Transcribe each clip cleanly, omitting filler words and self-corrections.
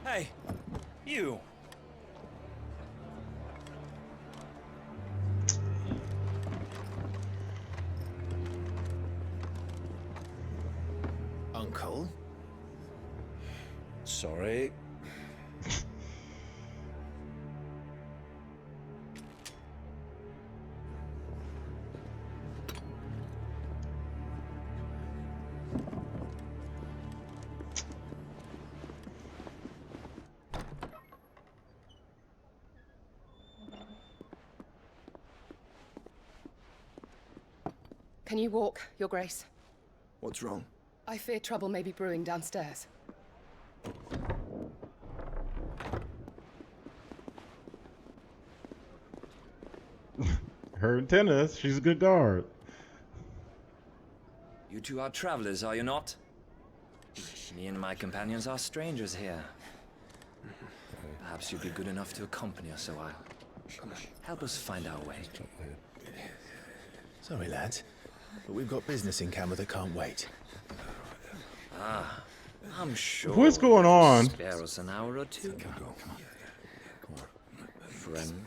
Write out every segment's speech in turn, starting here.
Hey, you. Uncle? Sorry. Can you walk, Your Grace? What's wrong? I fear trouble may be brewing downstairs. Her antennas, she's a good guard. You two are travelers, are you not? Me and my companions are strangers here. Perhaps you'd be good enough to accompany us a while. Help us find our way. Sorry, lads, but we've got business in camera that can't wait. Ah, I'm sure. What's going on? Spare us an hour or two. Come on. Friend.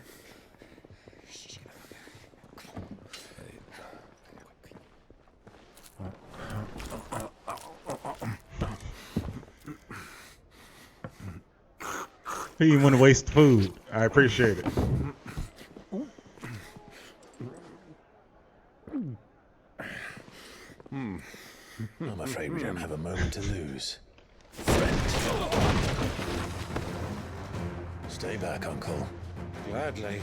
He didn't want to waste food. I appreciate it. I'm afraid we don't have a moment to lose. Friend. Stay back, Uncle. Gladly.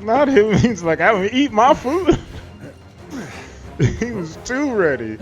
Not him. He's like, I would eat my food. He was too ready.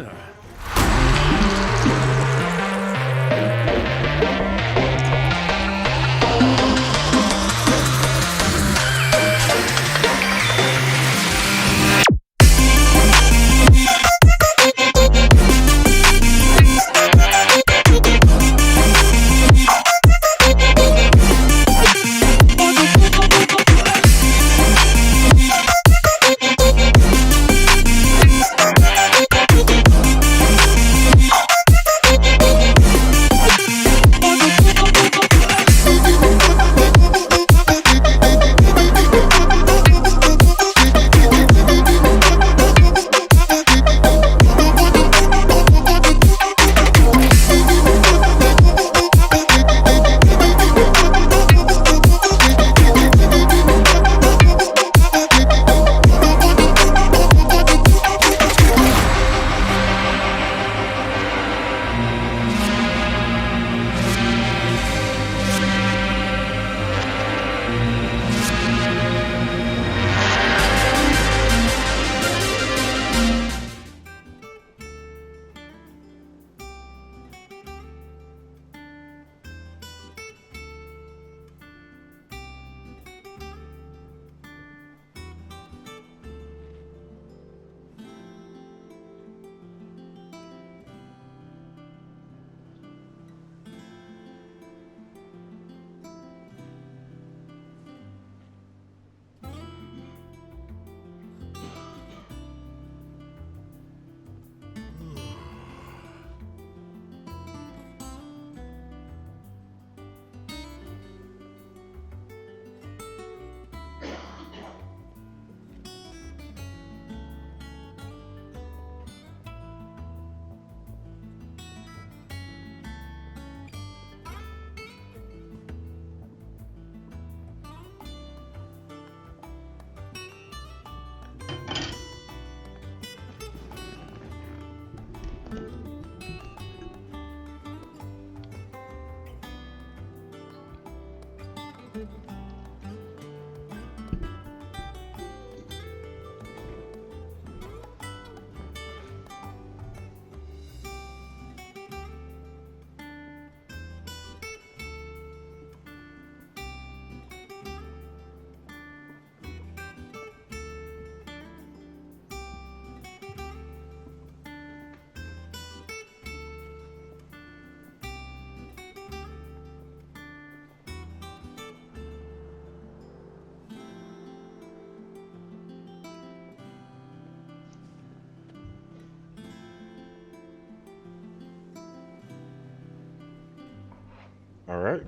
All right,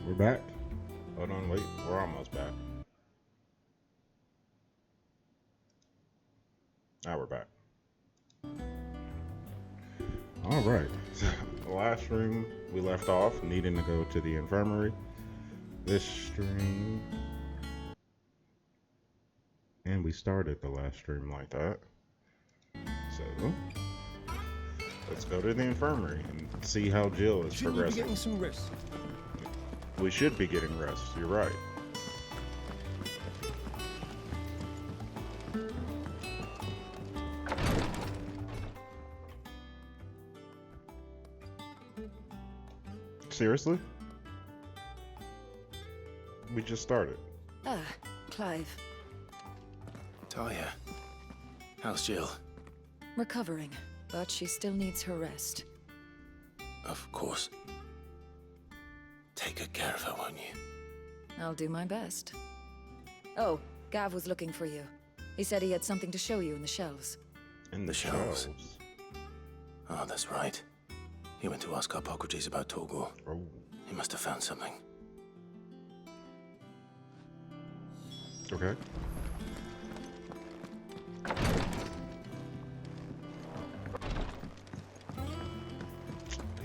we're back. Hold on, wait, we're almost back. Now we're back. All right. The last stream we left off needing to go to the infirmary. This stream, and we started the last stream like that. So let's go to the infirmary and see how Jill is Shouldn't you be progressing. getting some rest? We should be getting rest. You're right. Seriously? We just started. Ah, Clive. Talia, how's Jill? Recovering, but she still needs her rest. Of course. Take good care of her, won't you? I'll do my best. Oh, Gav was looking for you. He said he had something to show you in the shelves. In The shelves. Oh, that's right. He went to ask Hippocrates about Torgor. Oh. He must have found something. Okay.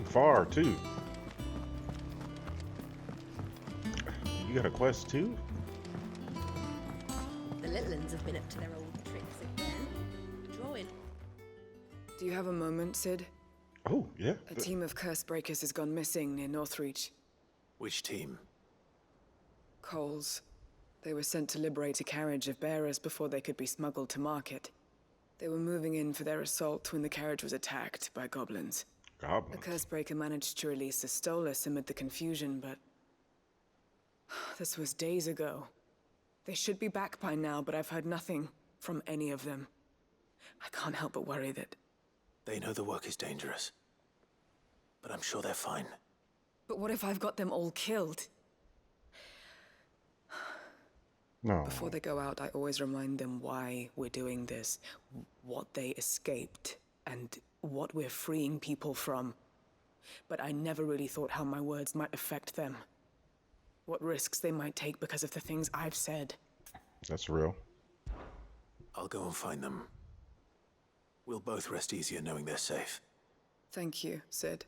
Far too. You got a quest too? The little ones have been up to their old tricks again. Drawing. Do you have a moment, Sid? Oh, yeah. A team of curse breakers has gone missing near Northreach. Which team? Coles. They were sent to liberate a carriage of bearers before they could be smuggled to market. They were moving in for their assault when the carriage was attacked by goblins. A Goblins. curse breaker managed to release a Stolas amid the confusion, but this was days ago. They should be back by now, but I've heard nothing from any of them. I can't help but worry that... They know the work is dangerous. But I'm sure they're fine. But what if I've got them all killed? No. Before they go out, I always remind them why we're doing this, what they escaped, and what we're freeing people from. But I never really thought how my words might affect them. What risks they might take because of the things I've said. That's real. I'll go and find them. We'll both rest easier knowing they're safe. Thank you, Sid.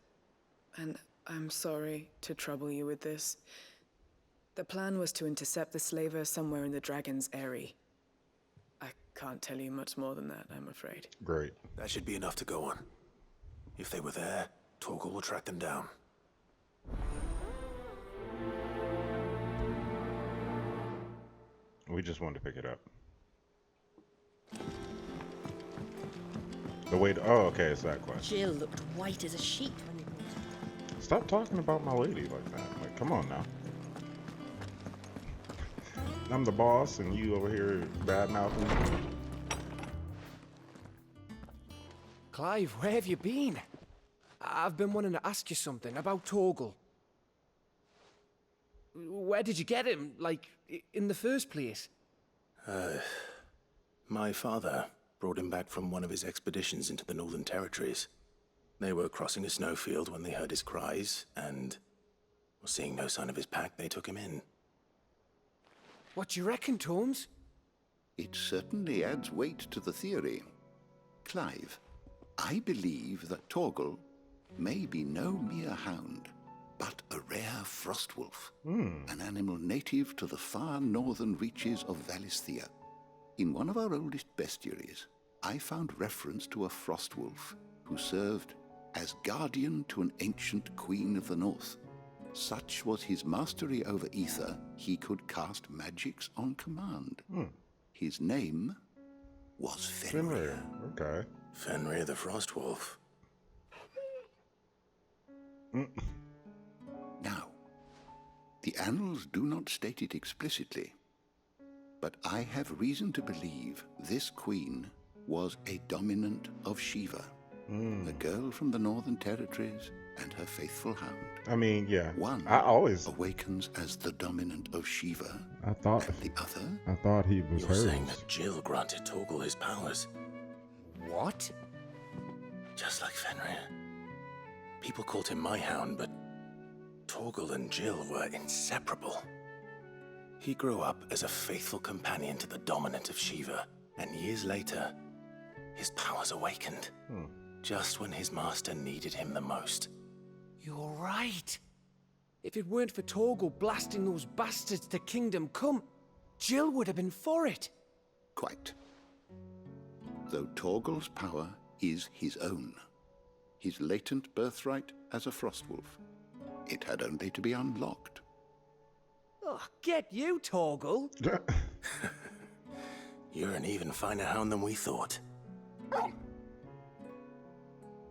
And I'm sorry to trouble you with this. The plan was to intercept the slaver somewhere in the Dragon's Eyrie. I can't tell you much more than that, I'm afraid. Great. That should be enough to go on. If they were there, Torgor will track them down. We just wanted to pick it up. The way to, oh, okay, it's that quest. Jill looked white as a sheet when you brought her. Stop talking about my lady like that. Like, come on now. I'm the boss and you over here bad mouthing. Clive, where have you been? I've been wanting to ask you something about Torgal. Where did you get him? Like, in the first place? My father brought him back from one of his expeditions into the Northern Territories. They were crossing a snowfield when they heard his cries, and seeing no sign of his pack, they took him in. What do you reckon, Tomes? It certainly adds weight to the theory. Clive, I believe that Torgal may be no mere hound, but a rare frostwolf, an animal native to the far northern reaches of Valisthea. In one of our oldest bestiaries, I found reference to a frostwolf who served as guardian to an ancient queen of the north. Such was his mastery over ether, he could cast magics on command. His name was Fenrir. Okay. Fenrir the Frostwolf. Now, the annals do not state it explicitly, but I have reason to believe this queen was a dominant of Shiva, a girl from the Northern Territories and her faithful hound. I mean, yeah. One I always, awakens as the dominant of Shiva, I thought and the other he was You're hers. saying that Jill granted Torgal his powers, What? just like Fenrir. People called him my hound, but Torgal and Jill were inseparable. He grew up as a faithful companion to the dominant of Shiva, and years later, his powers awakened. Just when his master needed him the most. You're right. If it weren't for Torgal blasting those bastards to Kingdom Come, Jill would have been for it. Quite. Though Torgal's power is his own. His latent birthright as a Frostwolf. It had only to be unlocked. Oh, get you, Torgal. You're an even finer hound than we thought.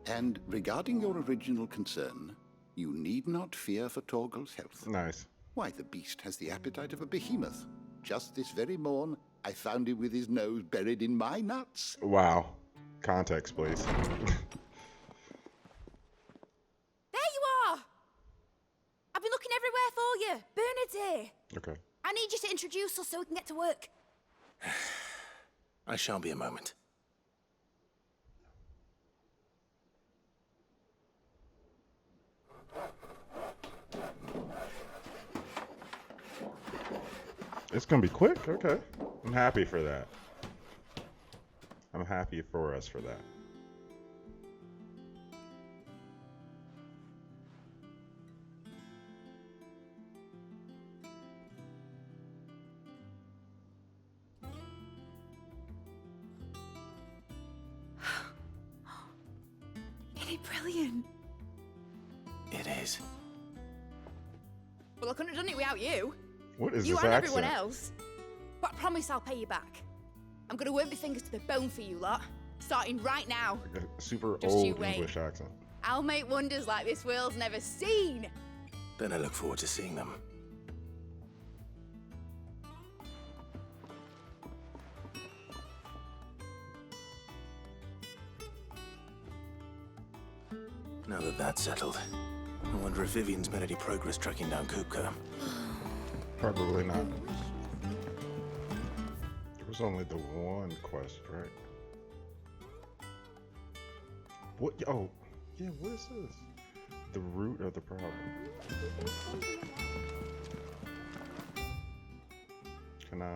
And regarding your original concern, you need not fear for Torgal's health. Nice. Why, the beast has the appetite of a behemoth. Just this very morn, I found him with his nose buried in my nuts. Wow. Context, please. There you are! I've been looking everywhere for you. Bernard's here. Okay. I need you to introduce us so we can get to work. I shan't be a moment. It's gonna be quick? Okay. I'm happy for that. I'm happy for us for that. Isn't it brilliant? It is. Well, I couldn't have done it without you. What is You this and accent? everyone else. But I promise I'll pay you back. I'm gonna work my fingers to the bone for you lot, starting right now. Like a super Just you old wait. English accent. I'll make wonders like this world's never seen. Then I look forward to seeing them. Now that that's settled, I wonder if Vivian's made any progress tracking down Kupka. Probably not. There was only the one quest, right? What? Oh, yeah, what is this? The root of the problem. Can I...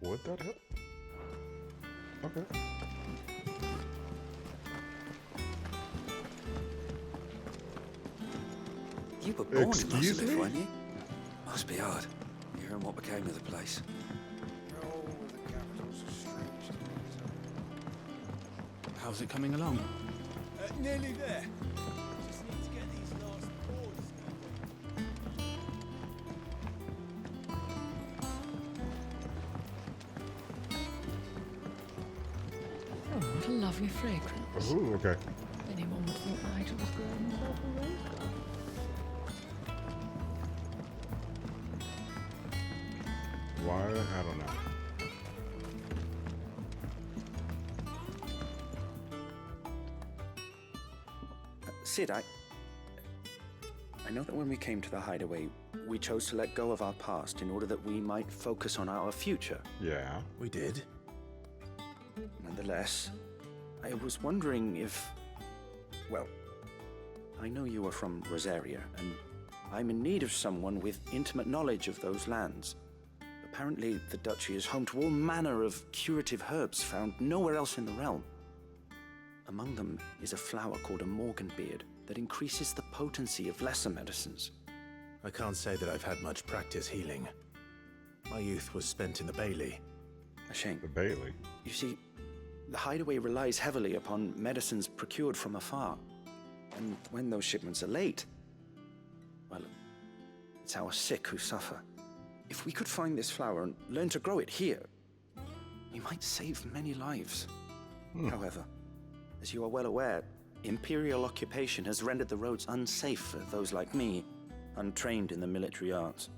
Would that help? Okay. You were born in Excuse Mussolif, me? weren't you? Must be hard, hearing what became of the place. How's it coming along? Nearly there. Just need to get these last boards. Oh, what a lovely fragrance. Ooh, okay. Anyone would think Nigel was growing himself a rose garden. Why? I don't know. Sid, I know that when we came to the hideaway, we chose to let go of our past in order that we might focus on our future. Yeah. We did. Nonetheless, I was wondering if... Well, I know you are from Rosaria, and I'm in need of someone with intimate knowledge of those lands. Apparently, the duchy is home to all manner of curative herbs found nowhere else in the realm. Among them is a flower called a morganbeard that increases the potency of lesser medicines. I can't say that I've had much practice healing. My youth was spent in the Bailey. A shame. The Bailey. You see, the hideaway relies heavily upon medicines procured from afar. And when those shipments are late, well, it's our sick who suffer. If we could find this flower and learn to grow it here, we might save many lives. However, as you are well aware, Imperial occupation has rendered the roads unsafe for those like me, untrained in the military arts.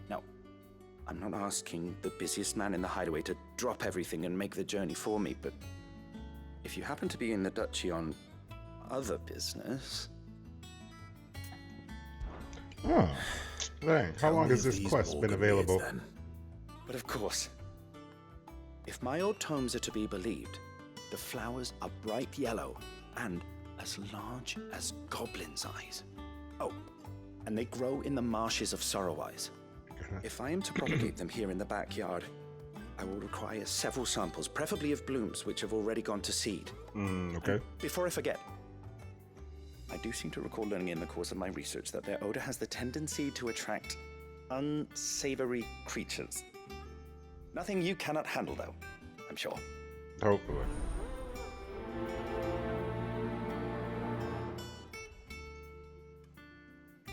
Now, I'm not asking the busiest man in the hideaway to drop everything and make the journey for me, but if you happen to be in the duchy on other business... Oh, dang. How long has this These quest been Morgan available? beards, then. But of course, if my old tomes are to be believed, The flowers are bright yellow and as large as goblins' eyes. Oh, and they grow in the marshes of Sorrowise. If I am to propagate them here in the backyard, I will require several samples, preferably of blooms which have already gone to seed. Okay. And before I forget, I do seem to recall learning in the course of my research that their odor has the tendency to attract unsavory creatures. Nothing you cannot handle, though, I'm sure. Hopefully.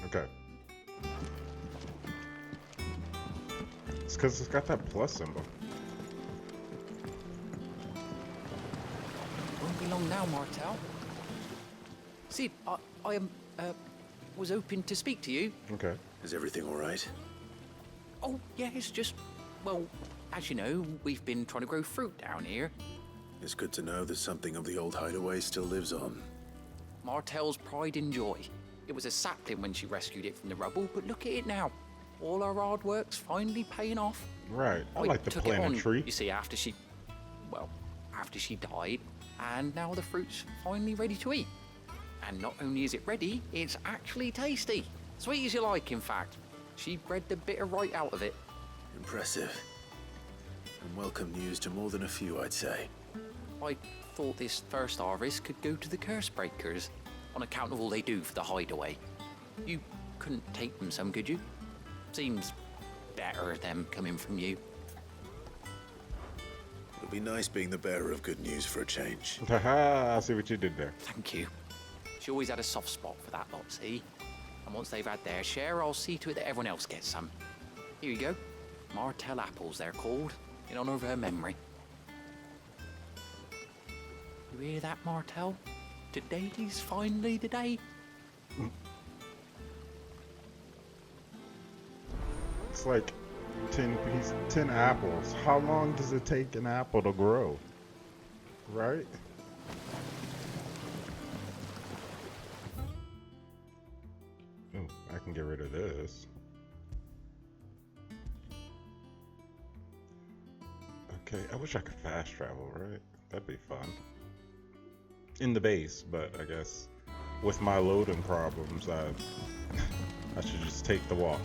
Okay. It's because it's got that plus symbol. Won't be long now, Martel. Sid, I was hoping to speak to you. Okay. Is everything all right? Oh, yeah, it's just, well, as you know, we've been trying to grow fruit down here. It's good to know that something of the old hideaway still lives on. Martel's pride and joy. It was a sapling when she rescued it from the rubble, but look at it now. All our hard work's finally paying off. Right. I like to took plant it on, a tree. You see, after she died, and now the fruit's finally ready to eat. And not only is it ready, it's actually tasty. Sweet as you like, in fact. She bred the bitter right out of it. Impressive. And welcome news to more than a few, I'd say. I thought this first harvest could go to the curse breakers, on account of all they do for the hideaway. You couldn't take them some, could you? Seems better them coming from you. It'll be nice being the bearer of good news for a change. Haha, I see what you did there. Thank you. She always had a soft spot for that lot, see? And once they've had their share, I'll see to it that everyone else gets some. Here you go. Martel apples, they're called, in honor of her memory. You hear that, Martel? Today's finally the day. It's like 10 apples. How long does it take an apple to grow? Right? Oh, I can get rid of this. Okay, I wish I could fast travel, right? That'd be fun. In the base, but I guess with my loading problems, I should just take the walk.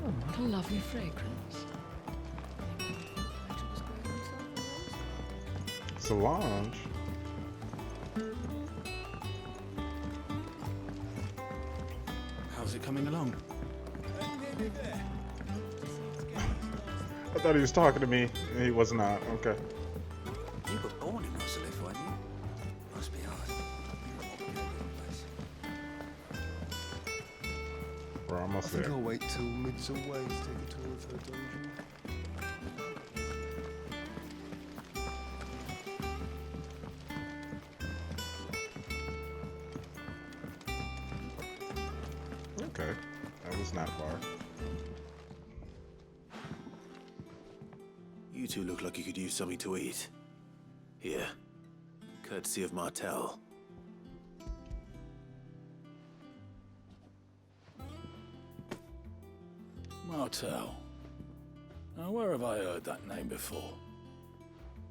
Oh, what a lovely fragrance. Solange? How's it coming along? I thought he was talking to me. He was not. Okay. You were born in Rosalith, weren't you? Must be hard. We're almost there. I'll wait till mid's away to take a tour of her dungeon. Okay. That was not far. You two look like you could use something to eat. Here. Courtesy of Martel. Martel. Now, where have I heard that name before?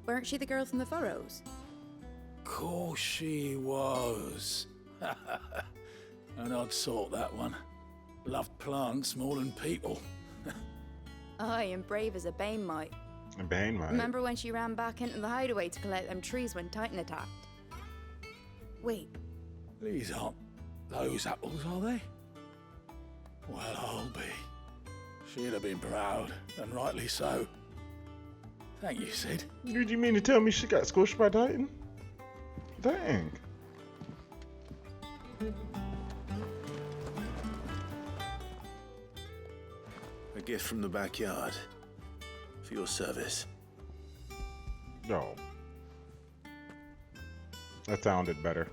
Weren't she the girl from the Furrows? Course she was. An odd sort, that one. Loved plants more than people. Aye, and brave as a Bane might. A Bane might. Remember when she ran back into the hideaway to collect them trees when Titan attacked? Wait, These aren't those apples, are they? Well, I'll be. She'd have been proud, and rightly so. Thank you, Sid. Did you mean to tell me she got squished by Titan? Dang. A gift from the backyard. For your service. No. That sounded better.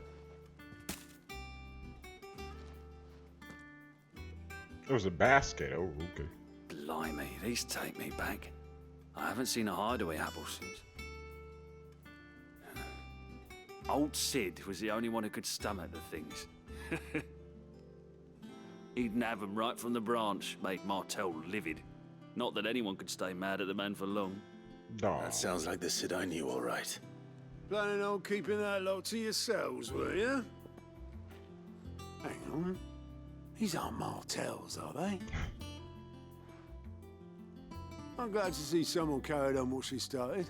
There was a basket. Oh, okay. Blimey, these take me back. I haven't seen a hideaway apple since. Old Sid was the only one who could stomach the things. He'd nab 'em right from the branch, make Martell livid. Not that anyone could stay mad at the man for long. That sounds like the Sid I knew, all right. Planning on keeping that lot to yourselves, were you? Hang on. These aren't Martells, are they? I'm glad to see someone carried on what she started.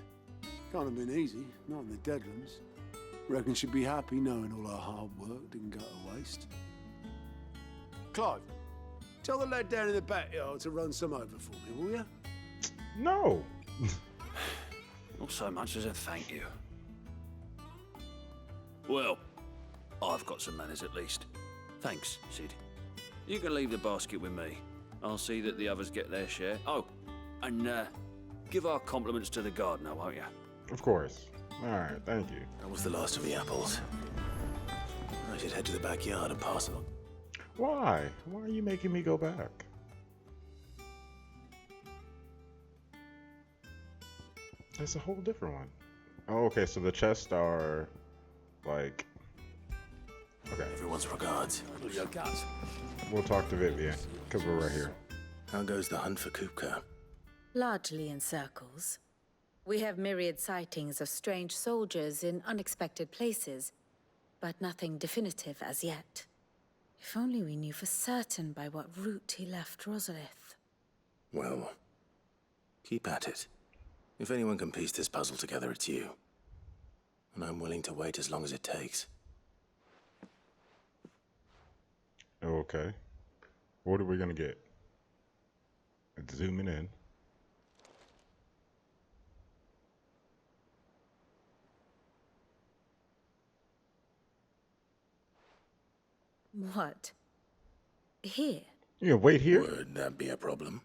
Can't have been easy, not in the Deadlands. Reckon she'd be happy knowing all her hard work didn't go to waste. Clive, tell the lad down in the backyard to run some over for me, will you? No. Not so much as a thank you. Well, I've got some manners at least. Thanks, Sid. You can leave the basket with me. I'll see that the others get their share. Oh, and give our compliments to the gardener, won't you? Of course. Alright, thank you. That was the last of the apples. I should head to the backyard and pass them. Why? Why are you making me go back? That's a whole different one. Oh, okay, so the chests are like... Okay. Everyone's regards. We'll talk to Vivian, because we're right here. How goes the hunt for Kupka? Largely in circles. We have myriad sightings of strange soldiers in unexpected places, but nothing definitive as yet. If only we knew for certain by what route he left Rosalith. Well, keep at it. If anyone can piece this puzzle together, it's you. And I'm willing to wait as long as it takes. Okay. What are we gonna get? It's zooming in. What? Here? Yeah, wait here? Would that be a problem?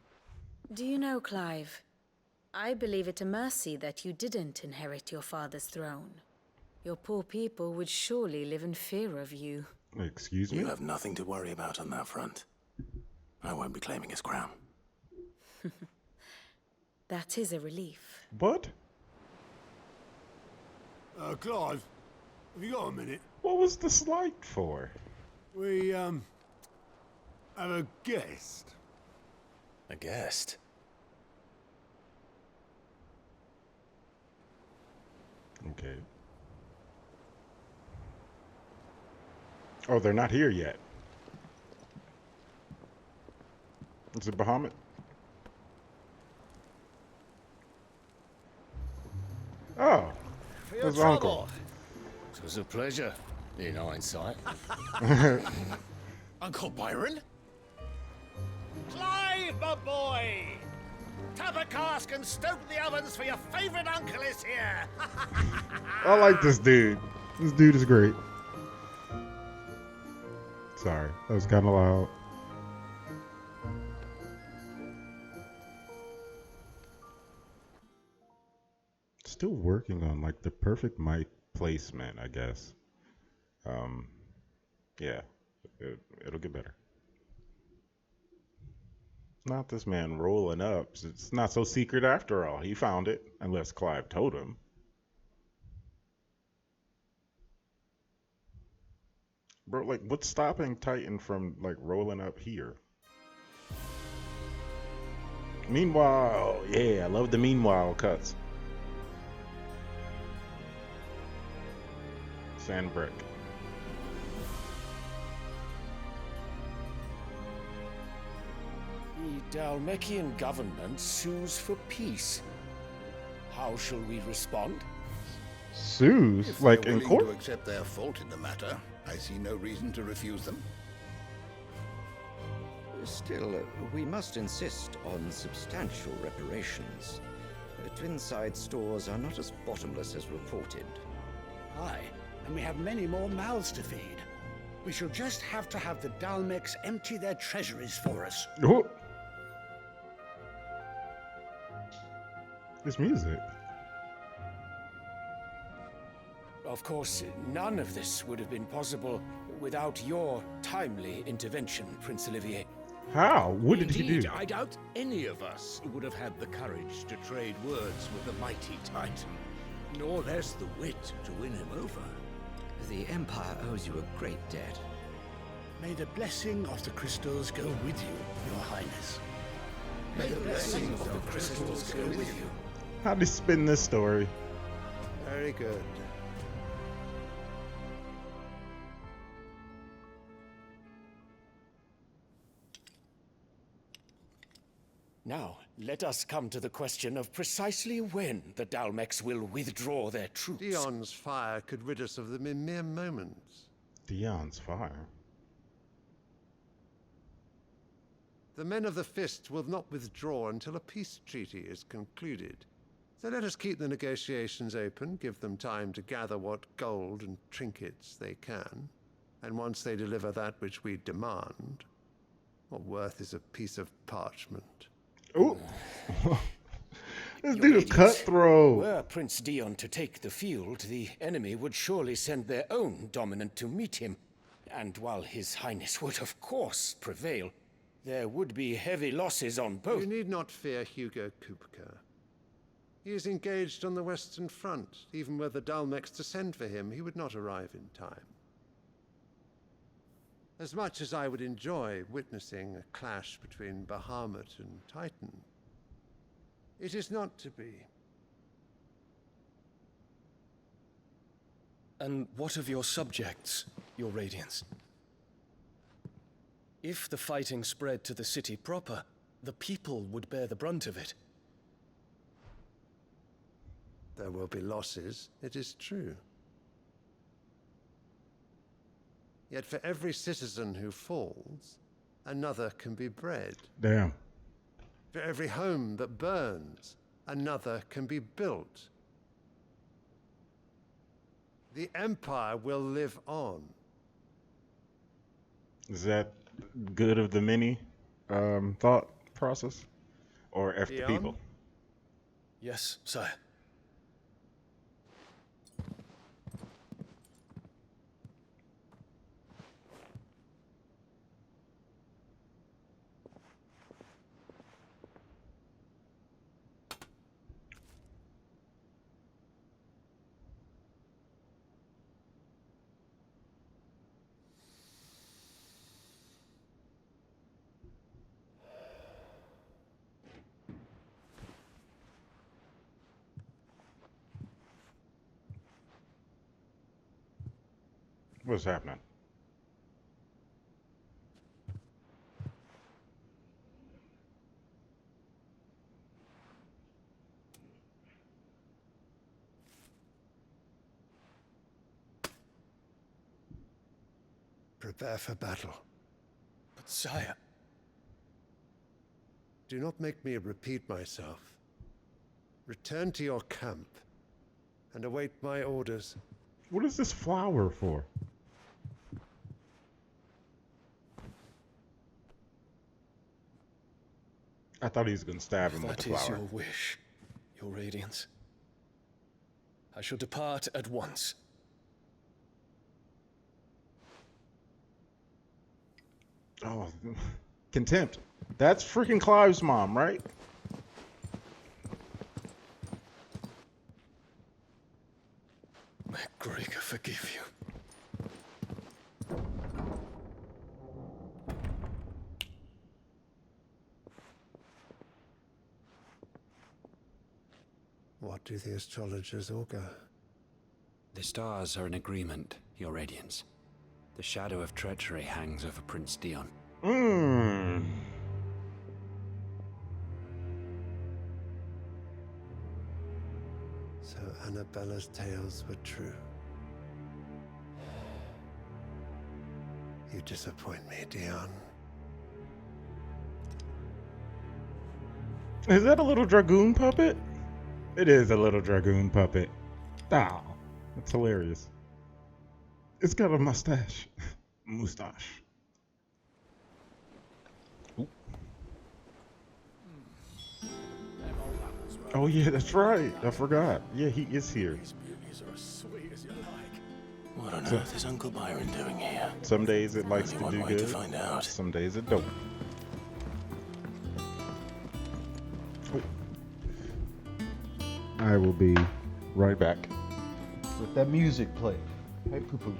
Do you know, Clive? I believe it a mercy that you didn't inherit your father's throne. Your poor people would surely live in fear of you. Excuse me? You have nothing to worry about on that front. I won't be claiming his crown. That is a relief. What? Clive, have you got a minute? What was the slide for? We, have a guest. A guest? Okay. Oh, they're not here yet. Is it Bahamut? Oh, there's Uncle. It was a pleasure, in hindsight. Uncle Byron? Clive, my boy! Tap a cask and stoke the ovens for your favorite uncle is here! I like this dude. This dude is great. Sorry, that was kind of loud. Still working on like the perfect mic placement, I guess. Yeah, it'll get better. Not this man rolling up. It's not so secret after all. He found it, unless Clive told him. Bro, like, what's stopping Titan from, like, rolling up here? Meanwhile, yeah, I love the meanwhile cuts. Sand brick. The Dalmekian government sues for peace. How shall we respond? Sues? If Like they're in willing court? to accept their fault in the matter, I see no reason to refuse them. Still, we must insist on substantial reparations. Twinside stores are not as bottomless as reported. Aye, and we have many more mouths to feed. We shall just have to have the Dalmecs empty their treasuries for us. Oh. This music. Of course, none of this would have been possible without your timely intervention, Prince Olivier. How? What did he Indeed, do? I doubt any of us would have had the courage to trade words with the mighty Titan. Nor less the wit to win him over. The Empire owes you a great debt. May the blessing of the crystals go with you, Your Highness. May the blessing of the crystals go with you. How'd he spin this story? Very good. Now, let us come to the question of precisely when the Dalmex will withdraw their troops. Dion's fire could rid us of them in mere moments. Dion's fire? The men of the Fist will not withdraw until a peace treaty is concluded. So let us keep the negotiations open, give them time to gather what gold and trinkets they can. And once they deliver that which we demand, what worth is a piece of parchment? Ooh. This Your dude is Radiance, cutthroat. Were Prince Dion to take the field, the enemy would surely send their own dominant to meet him. And while His Highness would of course prevail, there would be heavy losses on both. You need not fear Hugo Kupka. He is engaged on the Western Front. Even were the Dalmex to send for him, he would not arrive in time. As much as I would enjoy witnessing a clash between Bahamut and Titan, it is not to be. And what of your subjects, Your Radiance? If the fighting spread to the city proper, the people would bear the brunt of it. There will be losses, it is true. Yet for every citizen who falls, another can be bred. Damn. For every home that burns, another can be built. The Empire will live on. Is that good of the many thought process? Or F the people? Yes, sire. What's happening? Prepare for battle. But sire... Do not make me repeat myself. Return to your camp and await my orders. What is this flower for? I thought he was going to stab him with the That is flower. your wish, Your Radiance. I shall depart at once. Oh, contempt. That's freaking Clive's mom, right? May Gregor forgive you. What do the astrologers augur? The stars are in agreement, Your Radiance. The shadow of treachery hangs over Prince Dion. So Annabella's tales were true. You disappoint me, Dion. Is that a little dragoon puppet? It is a little dragoon puppet. Oh, that's hilarious. It's got a mustache. Mustache. Ooh. Oh yeah, that's right. I forgot. Yeah, he is here. These beauties are as sweet as you like. What on earth is Uncle Byron doing here? Some days it likes to Only do one way good. to find out. Some days it don't. Oh. I will be right back. Let that music play. Hey, poo-poo.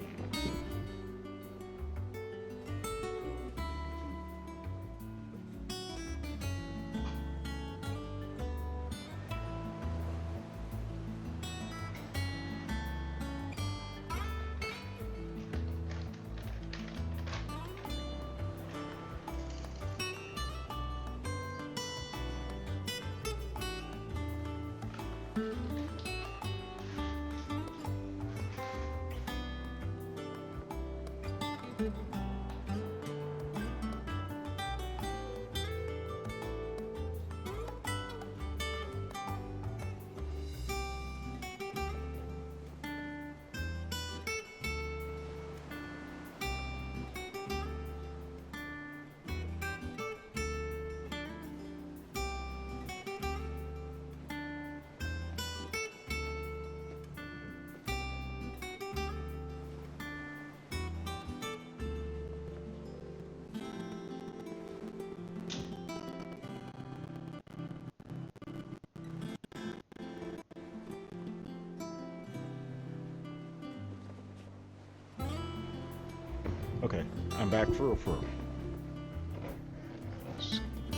Okay, I'm back for real.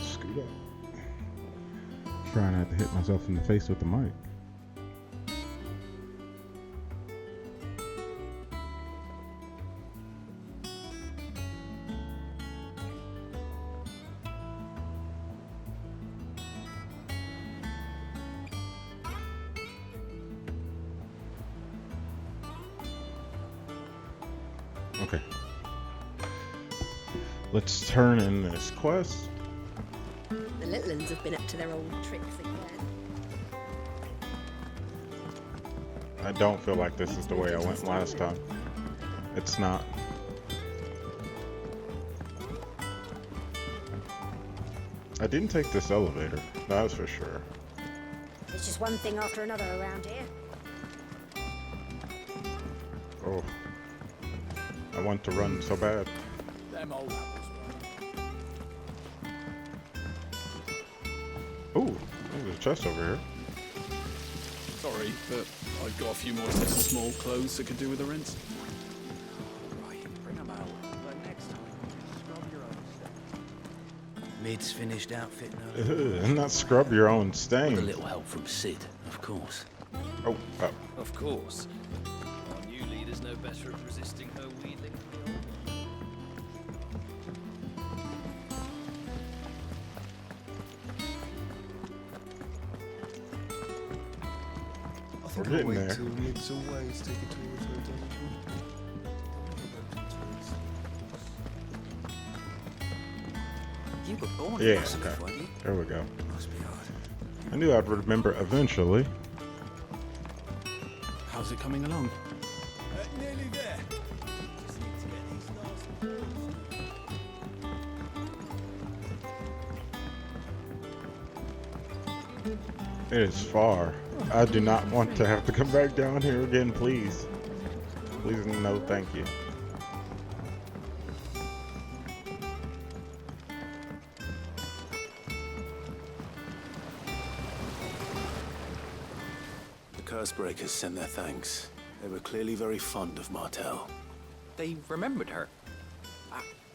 Scoot up. Try not to hit myself in the face with the mic. Okay. Let's turn in this quest. The little ones have been up to their old tricks again. I don't feel like this is the way I went last time. It's not. I didn't take this elevator, that's for sure. It's just one thing after another around here. Oh. I want to run so bad. Them old apples. Ooh, there's a chest over here. Sorry, but I've got a few more sets of small clothes that could do with a rinse. Right, bring them out. But next time, scrub your own stuff. Mid's finished outfitting her. And not scrub your own stains. With a little help from Sid, of course. Oh. Of course. Our new leader's no better at resisting her wheedling. We're getting there. Till Mid's always take it towards her dungeon. You were born Yeah, possibly, okay. weren't you? There we go. Must be hard. I knew I'd remember eventually. How's it coming along? Nearly there. Just need to get these last It is far. I do not want to have to come back down here again, please. Please, no, thank you. The Cursebreakers sent their thanks. They were clearly very fond of Martel. They remembered her.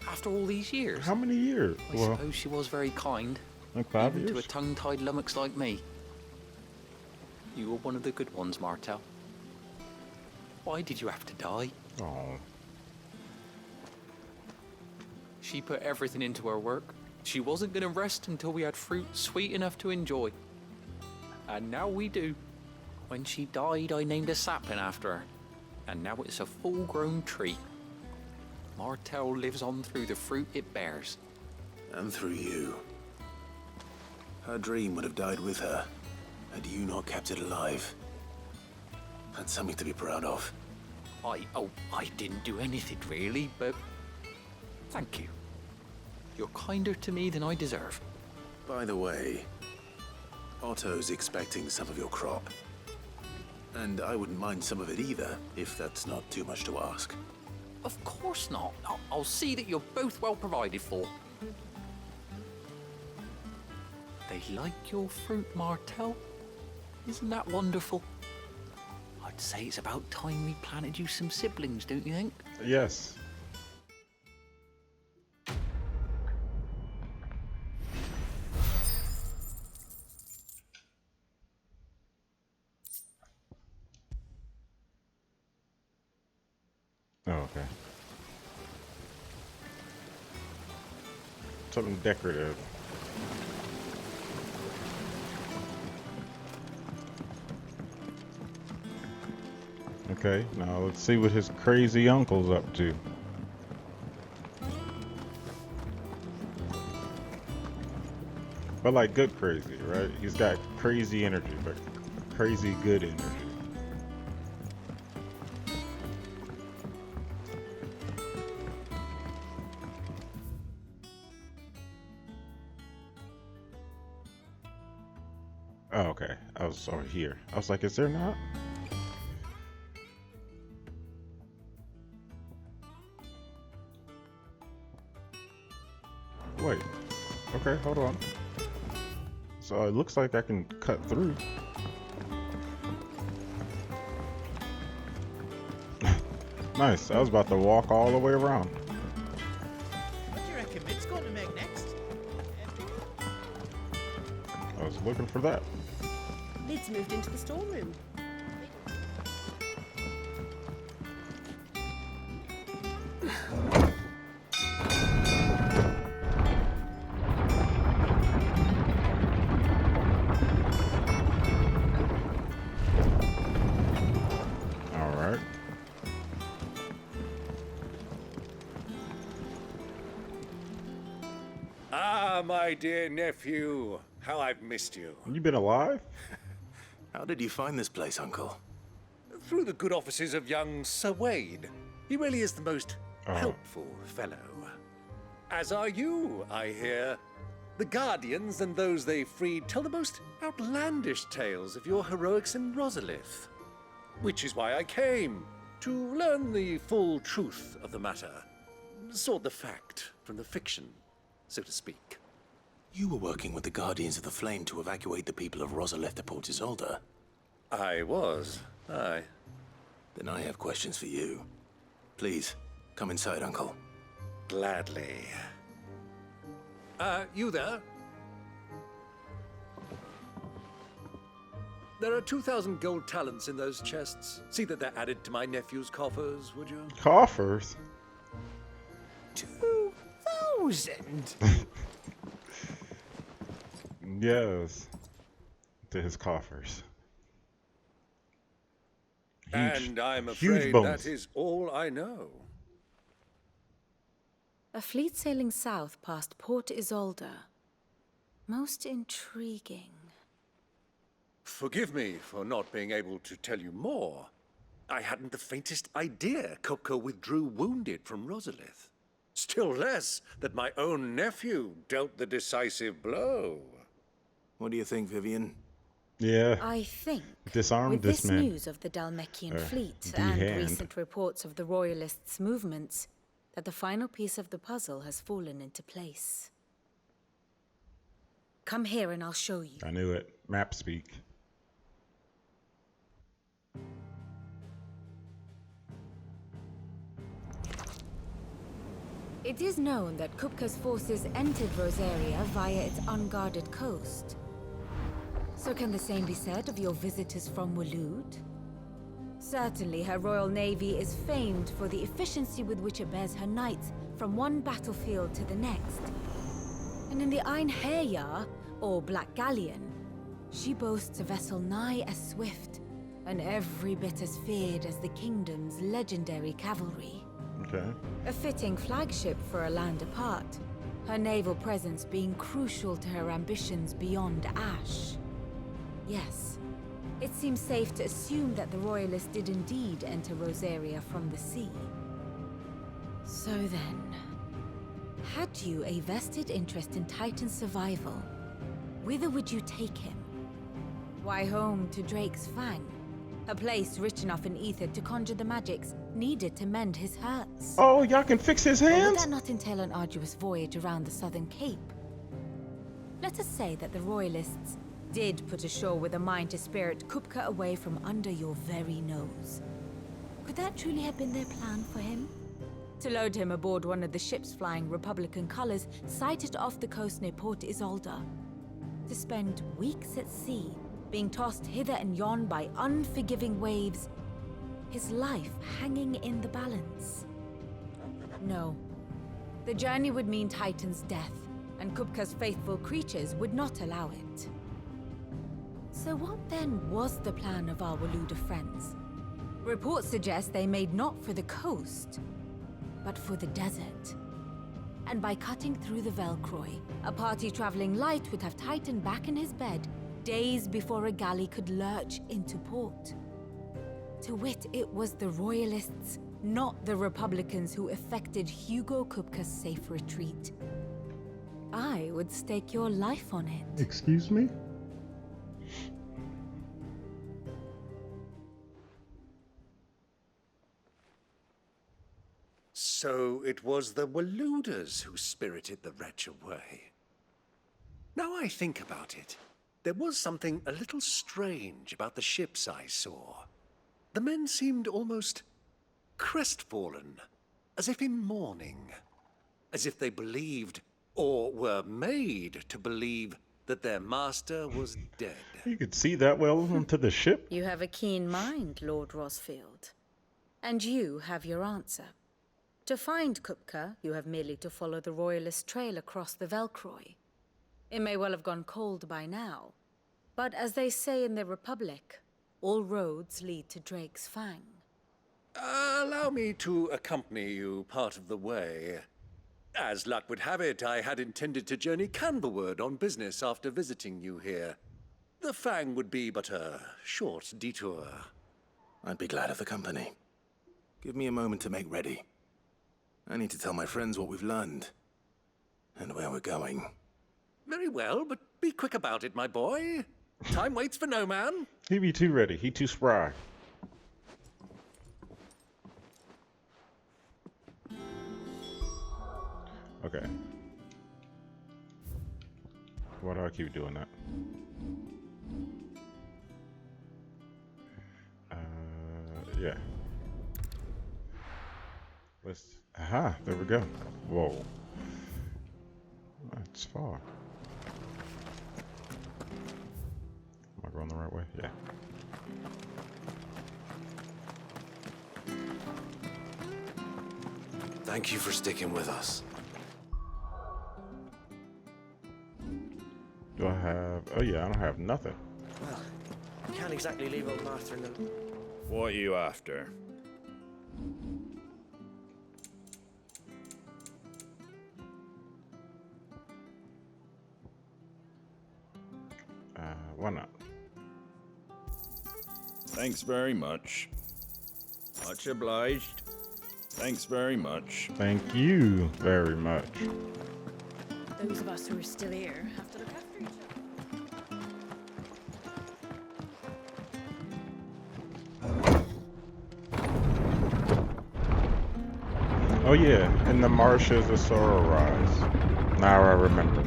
After all these years. How many years? I suppose she was very kind. Like 5 even years? to a tongue-tied lummox like me. You were one of the good ones, Martel. Why did you have to die? Oh. She put everything into her work. She wasn't going to rest until we had fruit sweet enough to enjoy. And now we do. When she died, I named a sapling after her. And now it's a full-grown tree. Martel lives on through the fruit it bears. And through you. Her dream would have died with her, had you not kept it alive. That's something to be proud of. I didn't do anything really, but thank you. You're kinder to me than I deserve. By the way, Otto's expecting some of your crop. And I wouldn't mind some of it either, if that's not too much to ask. Of course not. I'll see that you're both well provided for. They like your fruit, Martel. Isn't that wonderful? I'd say it's about time we planted you some siblings, don't you think? Yes. Oh, okay. Something decorative. Okay, now let's see what his crazy uncle's up to. But like good crazy, right? He's got crazy energy, but crazy good energy. Oh, okay. I was over here. I was like, is there not? Wait. Okay, hold on. So it looks like I can cut through. Nice. I was about to walk all the way around. I was looking for that. Lid's moved into the storeroom. All right. Ah, my dear nephew. How I've missed you. You been alive? How did you find this place, Uncle? Through the good offices of young Sir Wade. He really is the most helpful fellow. As are you, I hear. The Guardians and those they freed tell the most outlandish tales of your heroics in Rosalith. Which is why I came, to learn the full truth of the matter. Sort the fact from the fiction, so to speak. You were working with the Guardians of the Flame to evacuate the people of Rosalith to Port Isolde. I was, aye. Then I have questions for you. Please, come inside, Uncle. Gladly. You there? There are 2,000 gold talents in those chests. See that they're added to my nephew's coffers, would you? Coffers? 2,000? Yes. To his coffers. And I'm huge afraid bonus. that is all I know. A fleet sailing south past Port Isolde. Most intriguing. Forgive me for not being able to tell you more. I hadn't the faintest idea Kupka withdrew wounded from Rosalith. Still less that my own nephew dealt the decisive blow. What do you think, Vivian? Yeah. I think, Disarmed with this this man. news of the Dalmekian fleet and de-hand. recent reports of the Royalists' movements, that the final piece of the puzzle has fallen into place. Come here and I'll show you. I knew it. Map speak. It is known that Kupka's forces entered Rosaria via its unguarded coast. So can the same be said of your visitors from Waloed? Certainly her royal navy is famed for the efficiency with which it bears her knights from one battlefield to the next. And in the Einherjar, or Black Galleon, she boasts a vessel nigh as swift and every bit as feared as the kingdom's legendary cavalry. Okay. A fitting flagship for a land apart, her naval presence being crucial to her ambitions beyond Ash. Yes, it seems safe to assume that the Royalists did indeed enter Rosaria from the sea. So then, had you a vested interest in Titan's survival, whither would you take him? Why, home to Drake's Fang, a place rich enough in ether to conjure the magics needed to mend his hurts. Oh, y'all can fix his Or would hands? that not entail an arduous voyage around the southern cape? Let us say that the Royalists did put ashore with a mind to spirit Kupka away from under your very nose. Could that truly have been their plan for him? To load him aboard one of the ships flying Republican colors sighted off the coast near Port Isolde. To spend weeks at sea, being tossed hither and yon by unforgiving waves, his life hanging in the balance. No. The journey would mean Titan's death, and Kupka's faithful creatures would not allow it. So what then was the plan of our Waluda friends? Reports suggest they made not for the coast, but for the desert. And by cutting through the Velcroy, a party traveling light would have Titan back in his bed days before a galley could lurch into port. To wit, it was the Royalists, not the Republicans, who effected Hugo Kupka's safe retreat. I would stake your life on it. Excuse me? So it was the Waludas who spirited the wretch away. Now I think about it, there was something a little strange about the ships I saw. The men seemed almost crestfallen, as if in mourning, as if they believed, or were made to believe, that their master was dead. You could see that well onto the ship. You have a keen mind, Lord Rosfield. And you have your answer. To find Kupka, you have merely to follow the Royalist trail across the Velcroy. It may well have gone cold by now, but as they say in the Republic, all roads lead to Drake's Fang. Allow me to accompany you part of the way. As luck would have it, I had intended to journey Canberward on business after visiting you here. The Fang would be but a short detour. I'd be glad of the company. Give me a moment to make ready. I need to tell my friends what we've learned. And where we're going. Very well, but be quick about it, my boy. Time waits for no man. He be too ready. He too spry. Okay. Why do I keep doing that? Yeah. Let's. Aha! There we go. Whoa. That's far. Am I going the right way? Yeah. Thank you for sticking with us. Do I have... Oh yeah, I don't have nothing. Well, can't exactly leave old Martha in the... What are you after? Why not? Thanks very much. Much obliged. Thanks very much. Thank you very much. Those of us who are still here have to look after each other. Oh yeah, in the marshes of Sorrow Rise. Now I remember.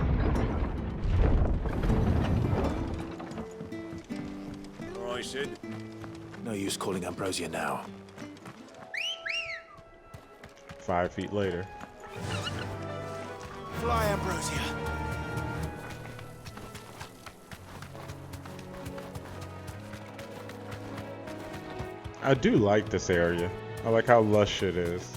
All right, Sid. No use calling Ambrosia now. 5 feet later. Fly, Ambrosia. I do like this area. I like how lush it is.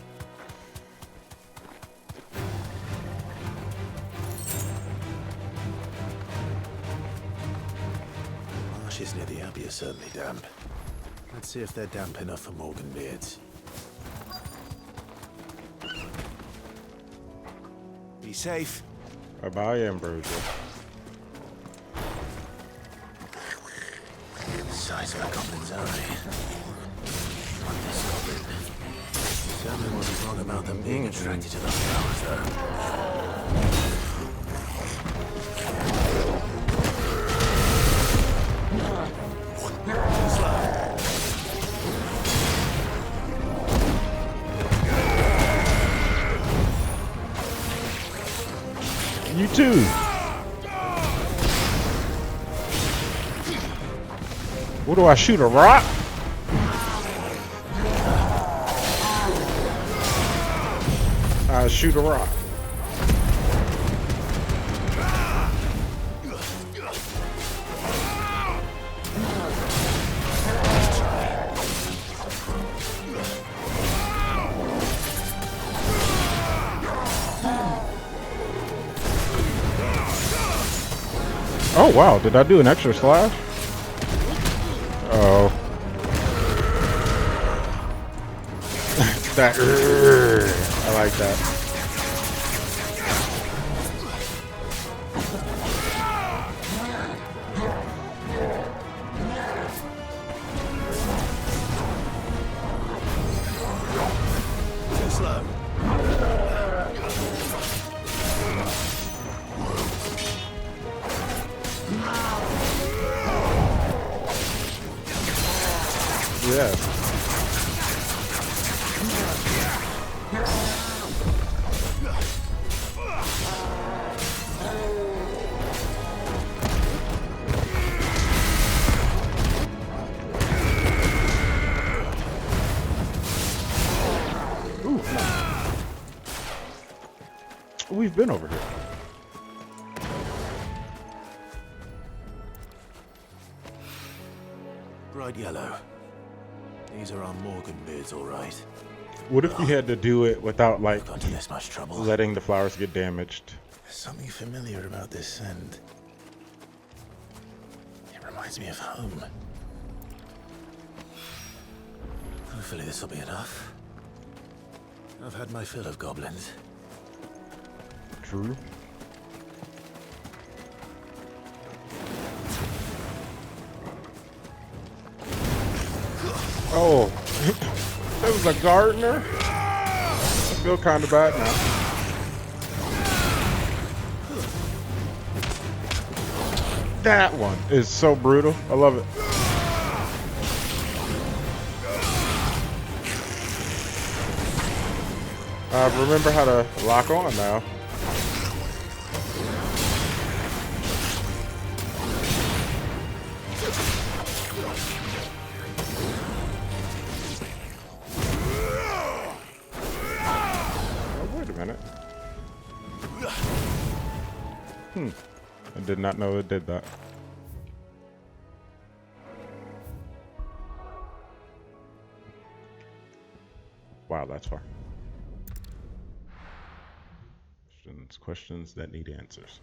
Marshes near the Abbey are certainly damp. Let's see if they're damp enough for Morgan Beards. Be safe. Bye-bye, Ambrosia. Size of a goblin's eye. Not this goblin. Certainly wasn't wrong about them being attracted to the flowers, You too. What do I shoot, a rock? I shoot a rock. Oh wow, did I do an extra slash? Oh. That, I like that. Too slow. Yeah. Ooh, nice. We've been over here. bright yellow. These are our Morgan beards, all right. What if you had to do it without, like, Got into this much trouble. letting the flowers get damaged? There's something familiar about this scent. It reminds me of home. Hopefully this will be enough. I've had my fill of goblins. True. Oh, that was a gardener? I feel kind of bad now. That one is so brutal. I love it. I remember how to lock on now. I did not know it did that. Wow, that's far. Questions that need answers.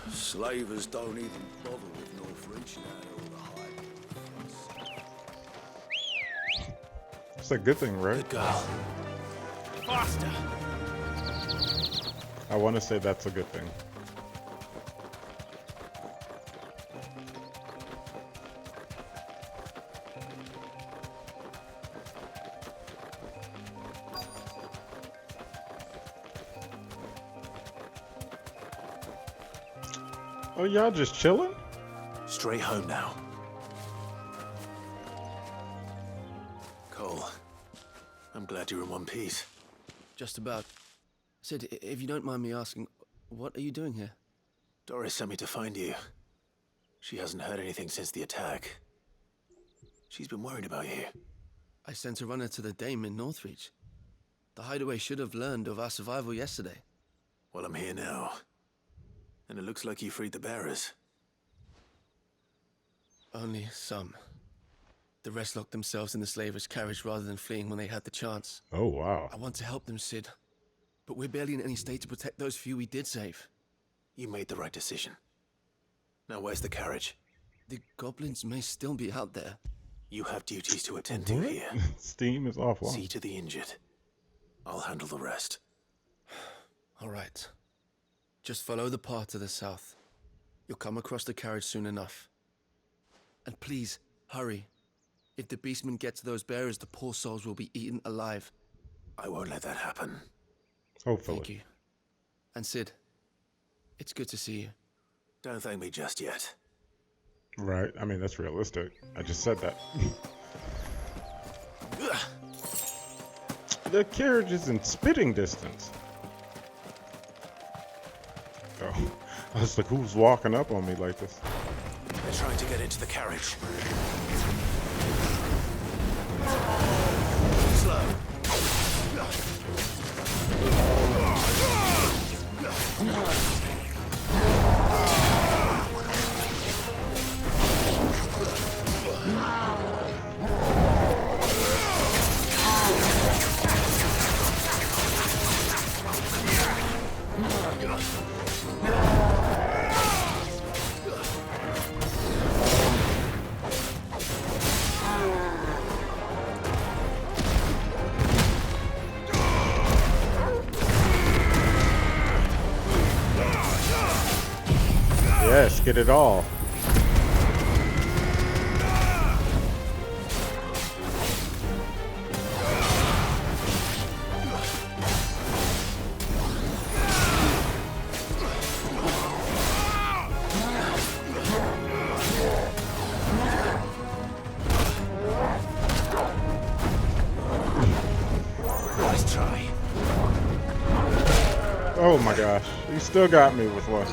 Slavers don't even bother with Northreach now, all the hype. It's a good thing, right? Good girl. Faster! I want to say that's a good thing. Oh, y'all just chilling? Straight home now. Cole, I'm glad you're in one piece. Just about. Sid, if you don't mind me asking, what are you doing here? Doris sent me to find you. She hasn't heard anything since the attack. She's been worried about you. I sent a runner to the Dame in Northreach. The hideaway should have learned of our survival yesterday. Well, I'm here now. And it looks like you freed the bearers. Only some. The rest locked themselves in the slaver's carriage rather than fleeing when they had the chance. Oh, wow. I want to help them, Sid. But we're barely in any state to protect those few we did save. You made the right decision. Now where's the carriage? The goblins may still be out there. You have duties to attend to here. Steam is offline. See to the injured. I'll handle the rest. All right. Just follow the path to the south. You'll come across the carriage soon enough. And please, hurry. If the beastmen get to those bearers, the poor souls will be eaten alive. I won't let that happen. Hopefully. Thank you. And Sid, it's good to see you. Don't thank me just yet. Right. I mean, that's realistic. I just said that. The carriage is in spitting distance. Oh, I was like, who's walking up on me like this? They're trying to get into the carriage. Slow. Yes, get it all. Nice try. Oh my gosh, you still got me with one.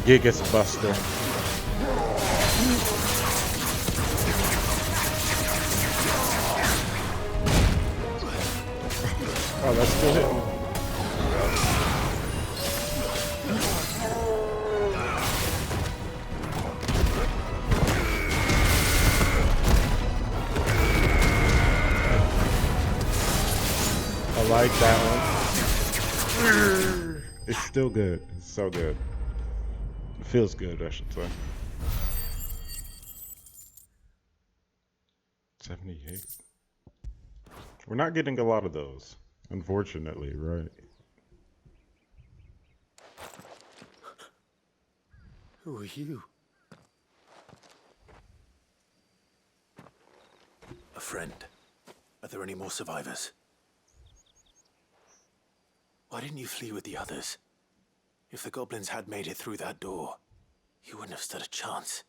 Gigas Buster. still hitting. I like that one. It's still good. It's so good. It feels good, I should say. 78. We're not getting a lot of those, unfortunately, right? Who are you? A friend. Are there any more survivors? Why didn't you flee with the others? If the goblins had made it through that door, you wouldn't have stood a chance.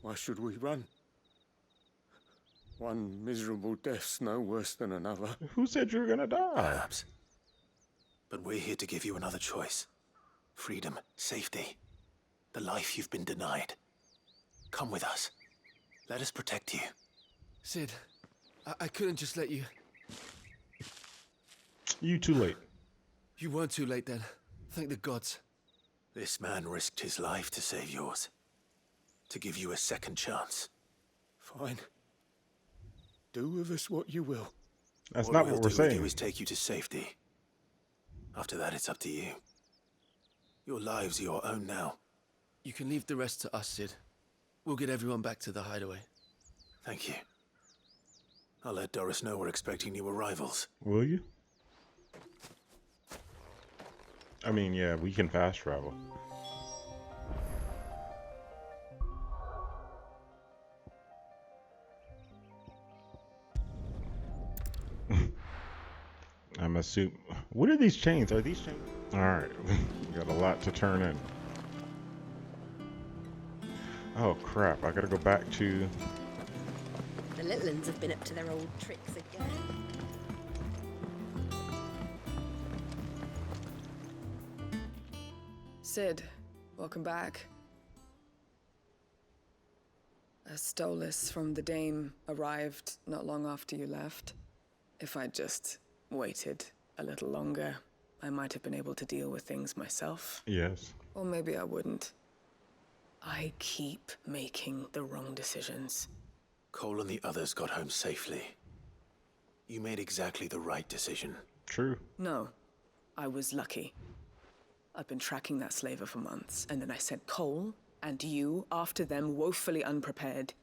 Why should we run? One miserable death's no worse than another. Who said you were gonna die? Perhaps. But we're here to give you another choice. Freedom, safety, the life you've been denied. Come with us. Let us protect you. Sid, I couldn't just let you... You too late. You weren't too late then. Thank the gods. This man risked his life to save yours. To give you a second chance. Fine. Do with us what you will. That's not what we're saying. What we'll do is take you to safety. After that, it's up to you. Your lives are your own now. You can leave the rest to us, Sid. We'll get everyone back to the hideaway. Thank you. I'll let Doris know we're expecting new arrivals. Will you? I mean, yeah, we can fast travel. I'm assuming. What are these chains? Are these chains? Alright, we got a lot to turn in. Oh crap, I gotta go back to... The little ones have been up to their old tricks again. Sid, welcome back. A Stolas from the Dame arrived not long after you left. If I'd just waited a little longer, I might have been able to deal with things myself. Yes. Or maybe I wouldn't. I keep making the wrong decisions. Cole and the others got home safely. You made exactly the right decision. True. No, I was lucky. I've been tracking that slaver for months, and then I sent Cole and you after them, woefully unprepared.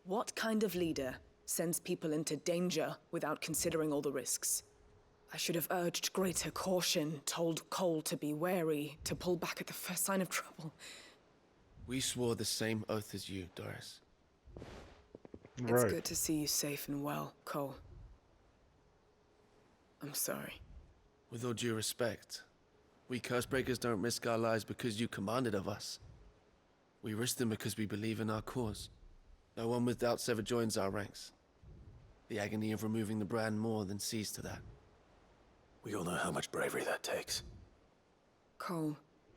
What kind of leader sends people into danger without considering all the risks? I should have urged greater caution, told Cole to be wary, to pull back at the first sign of trouble. We swore the same oath as you, Doris. It's good to see you safe and well, Cole. I'm sorry. With all due respect, we Cursebreakers don't risk our lives because you commanded of us. We risk them because we believe in our cause. No one with doubts ever joins our ranks. The agony of removing the brand more than sees to that. We all know how much bravery that takes. Cole.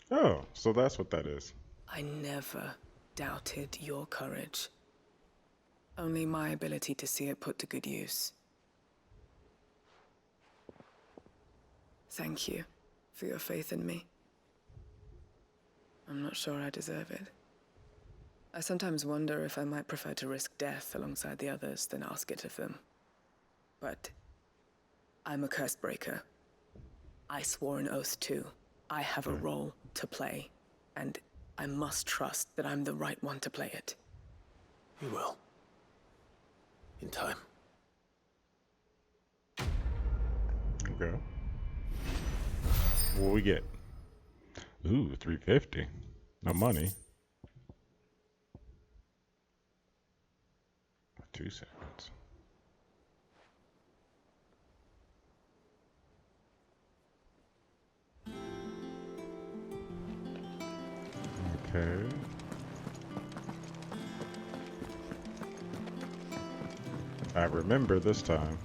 Oh, so that's what that is. I never doubted your courage. Only my ability to see it put to good use. Thank you for your faith in me. I'm not sure I deserve it. I sometimes wonder if I might prefer to risk death alongside the others than ask it of them. But I'm a Cursebreaker. I swore an oath too. I have a role to play, and I must trust that I'm the right one to play it. You will. In time. Okay. What we get? Ooh, 350. No money. 2 seconds. Okay. I remember this time.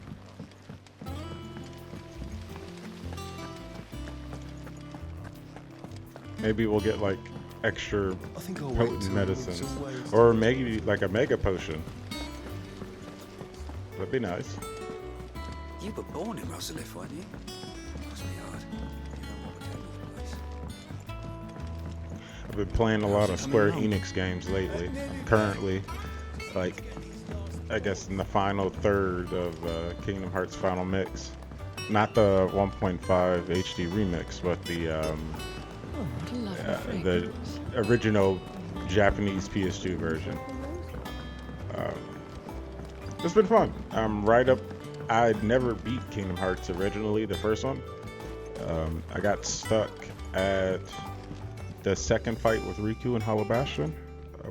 Maybe we'll get like extra potent medicines, or maybe like a mega potion. That'd be nice. You were born in Rosalith, weren't you? Must be hard. I've been playing a lot of Square Enix games lately. I'm currently, like, I guess in the final third of Kingdom Hearts Final Mix. Not the 1.5 HD remix, but the original Japanese PS2 version. It's been fun. I'm right up. I'd never beat Kingdom Hearts originally, the first one. I got stuck at the second fight with Riku and Hollow Bastion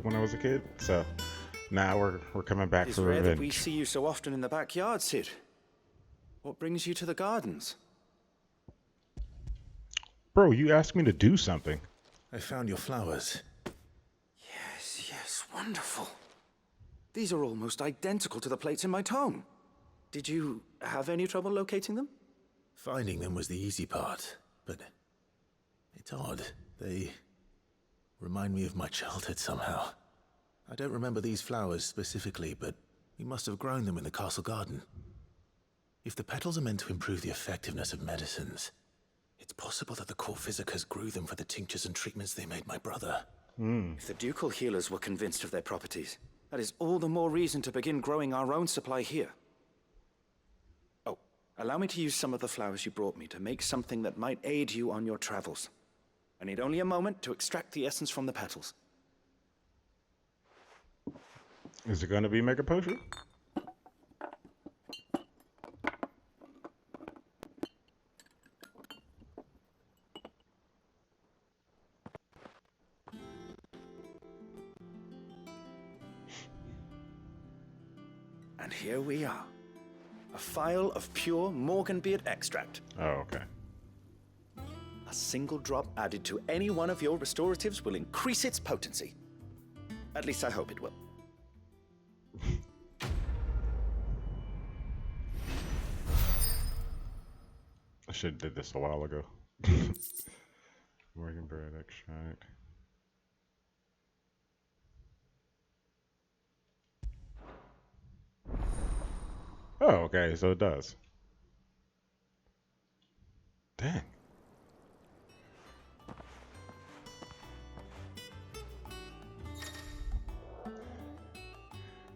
when I was a kid. So now we're coming back It's for rare revenge. that we see you so often in the backyard, Sid. What brings you to the gardens? Bro, you asked me to do something. I found your flowers. Yes, wonderful. These are almost identical to the plates in my tome. Did you have any trouble locating them? Finding them was the easy part, but it's odd. They remind me of my childhood somehow. I don't remember these flowers specifically, but we must have grown them in the castle garden. If the petals are meant to improve the effectiveness of medicines, it's possible that the court physicers grew them for the tinctures and treatments they made my brother. If the ducal healers were convinced of their properties, that is all the more reason to begin growing our own supply here. Oh, allow me to use some of the flowers you brought me to make something that might aid you on your travels. I need only a moment to extract the essence from the petals. Is it going to be Mega Potion? And here we are. A phial of pure Morganbeard extract. Oh, okay. A single drop added to any one of your restoratives will increase its potency. At least I hope it will. I should have did this a while ago. Morganbeard extract. Oh, okay, so it does. Dang.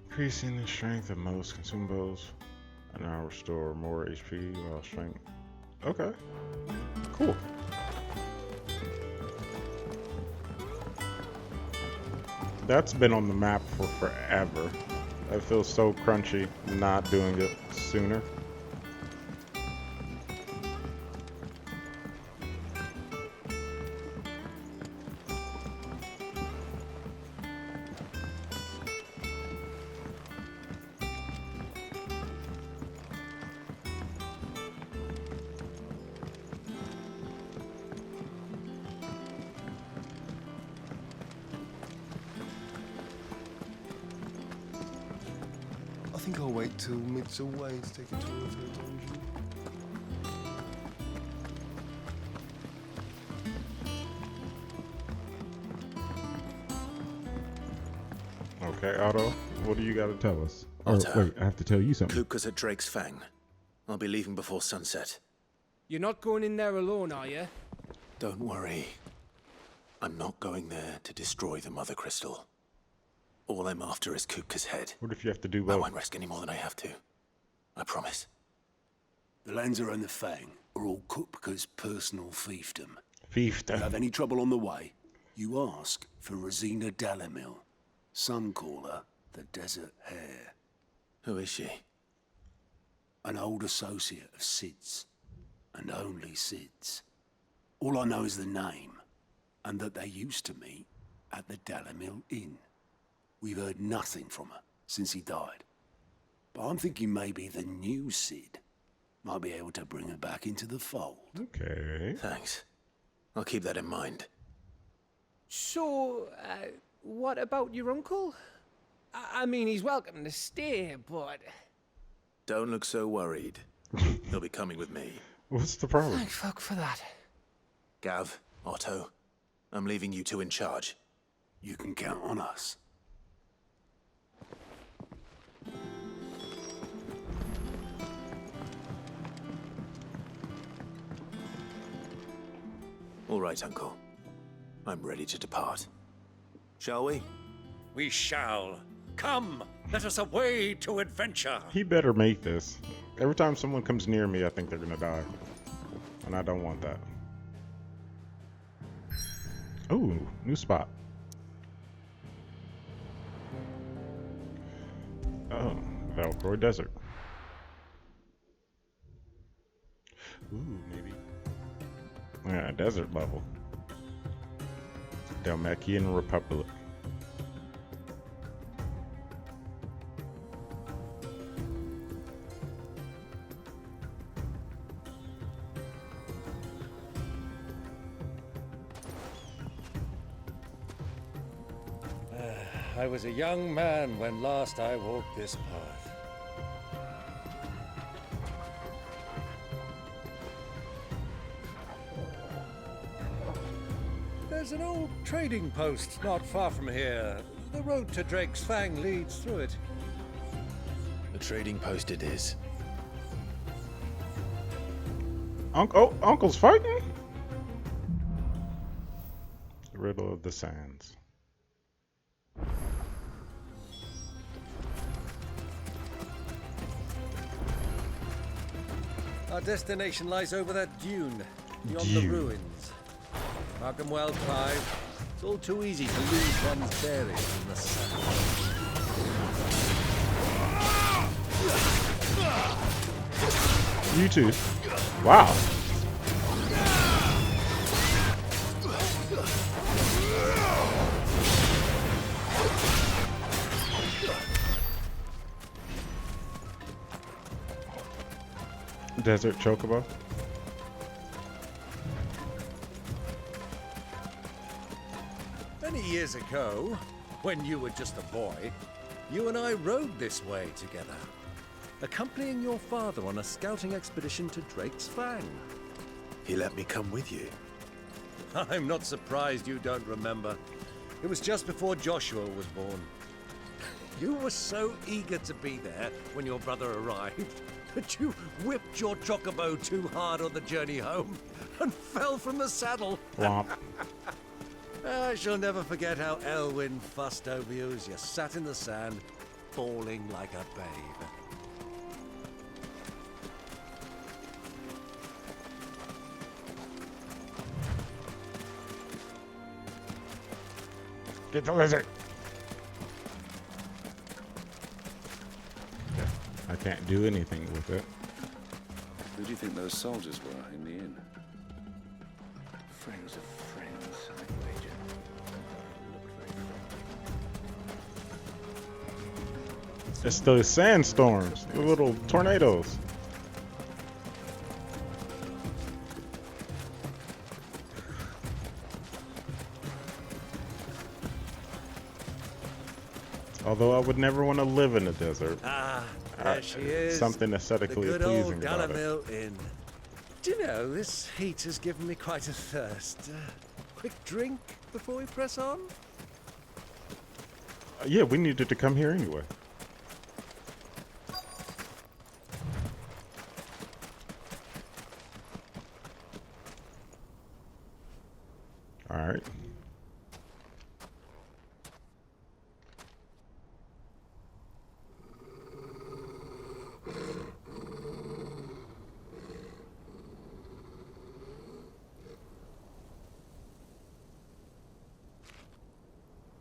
Increasing the strength of most consumables, and now restore more HP while strength. Okay, cool. That's been on the map for forever. I feel so crunchy not doing it sooner. I think I'll wait till Mid's away to take a tour of her dungeon. Okay, Otto, what do you got to tell us? Or Otto. wait, I have to tell you something. Kupka's at Drake's Fang. I'll be leaving before sunset. You're not going in there alone, are you? Don't worry. I'm not going there to destroy the Mother Crystal. All I'm after is Kupka's head. What if you have to do I both? won't risk any more than I have to. I promise. The Lanza and the Fang are all Kupka's personal fiefdom. Fiefdom. If you have any trouble on the way, you ask for Rosina Dalamil. Some call her the Desert Hare. Who is she? An old associate of Sid's, and only Sid's. All I know is the name, and that they used to meet at the Dalamil Inn. We've heard nothing from her since he died. But I'm thinking maybe the new Sid might be able to bring her back into the fold. Okay. Thanks. I'll keep that in mind. So, what about your uncle? I mean, he's welcome to stay, but... Don't look so worried. He'll be coming with me. What's the problem? Thank fuck for that. Gav, Otto, I'm leaving you two in charge. You can count on us. All right, Uncle. I'm ready to depart. Shall we? We shall. Come, let us away to adventure. He better make this. Every time someone comes near me, I think they're gonna die. And I don't want that. Ooh, new spot. Oh, Valcroy Desert. Ooh, maybe. Yeah, desert level. Dalmatian Republic. I was a young man when last I walked this path. There's an old trading post not far from here. The road to Drake's Fang leads through it. The trading post it is. Uncle's fighting? The Riddle of the Sands. Our destination lies over that dune, beyond the ruins. Mark 'em well, Clive. It's all too easy to lose one's bearings in the sun. You too. Wow. Desert Chocobo. Many years ago, when you were just a boy, you and I rode this way together, accompanying your father on a scouting expedition to Drake's Fang. He let me come with you. I'm not surprised you don't remember. It was just before Joshua was born. You were so eager to be there when your brother arrived that you whipped your chocobo too hard on the journey home and fell from the saddle. Womp. I shall never forget how Elwyn fussed over you as you sat in the sand, bawling like a babe. Get the lizard. I can't do anything with it. Who do you think those soldiers were in the inn? Friends of friends, I wager. It's those sandstorms, the little tornadoes. Although I would never want to live in a desert. Ah, there she is. Something aesthetically the good pleasing old about it. Dallamil Inn. Do you know, this heat has given me quite a thirst. Quick drink before we press on? Yeah, we needed to come here anyway. All right.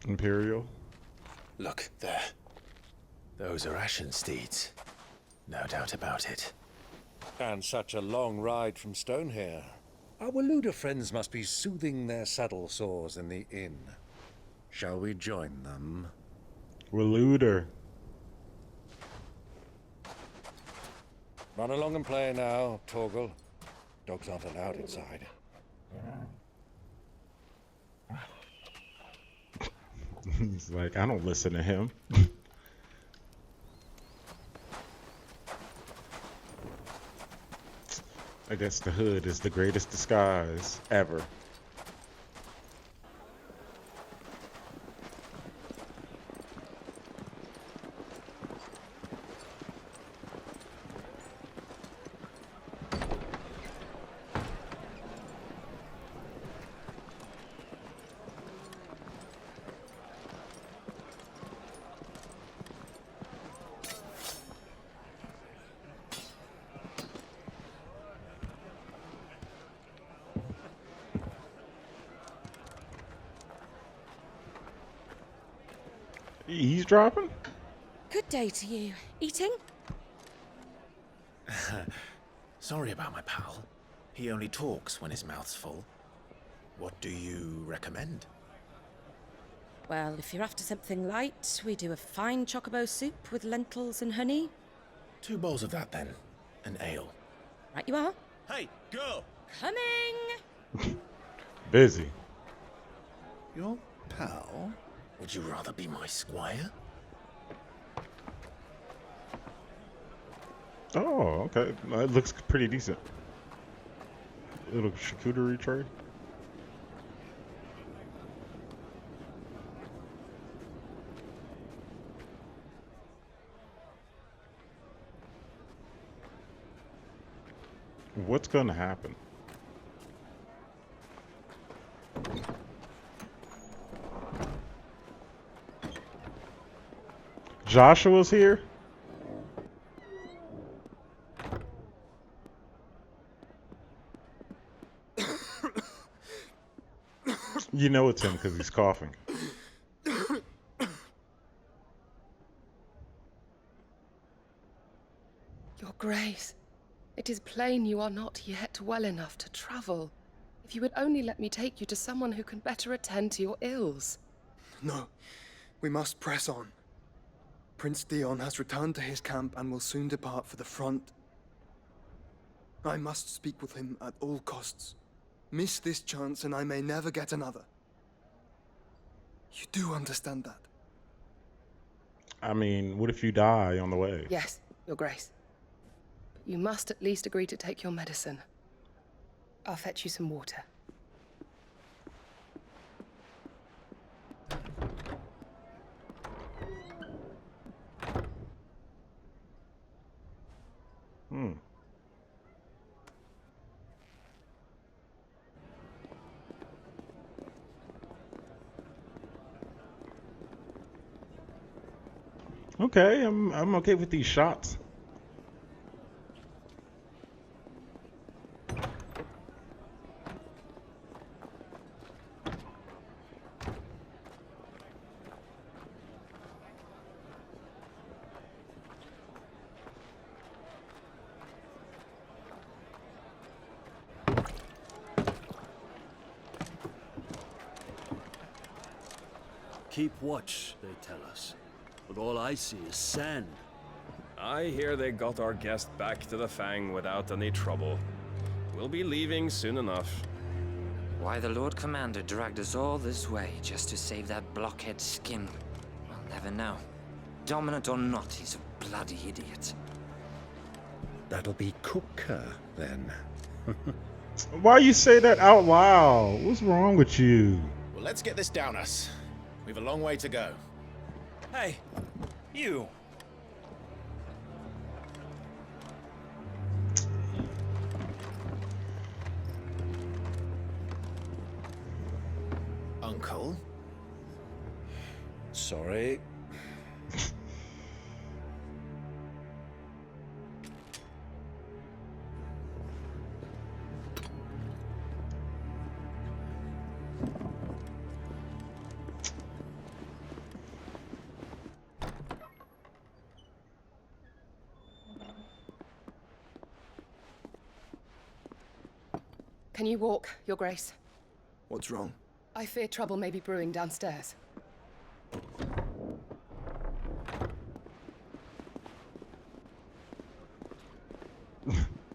Imperial. Look, there. Those are Ashen steeds. No doubt about it. And such a long ride from Stonehare. Our Waluda friends must be soothing their saddle sores in the inn. Shall we join them? Waluda. Run along and play now, Torgal. Dogs aren't allowed inside. He's like, I don't listen to him. I guess the hood is the greatest disguise ever. Eavesdropping? Good day to you. Eating? Sorry about my pal. He only talks when his mouth's full. What do you recommend? Well, if you're after something light, we do a fine chocobo soup with lentils and honey. 2 bowls of that then. An ale. Right you are. Hey, girl! Coming! Busy. Your pal? Would you rather be my squire? Oh, okay. It looks pretty decent. Little charcuterie tray. What's gonna happen? Joshua's here? You know it's him because he's coughing. Your Grace, it is plain you are not yet well enough to travel. If you would only let me take you to someone who can better attend to your ills. No, we must press on. Prince Theon has returned to his camp and will soon depart for the front. I must speak with him at all costs. Miss this chance and I may never get another. You do understand that? I mean, what if you die on the way? Yes, Your Grace. But you must at least agree to take your medicine. I'll fetch you some water. Okay, I'm okay with these shots. Keep watch, they tell us. But all I see is sand. I hear they got our guest back to the Fang without any trouble. We'll be leaving soon enough. Why the Lord Commander dragged us all this way just to save that blockhead skin, I'll never know. Dominant or not, he's a bloody idiot. That'll be Cooker, then. Why you say that out loud? What's wrong with you? Well, let's get this down us. We've a long way to go. Hey, you. Uncle? Sorry. Can you walk, Your Grace? What's wrong? I fear trouble may be brewing downstairs.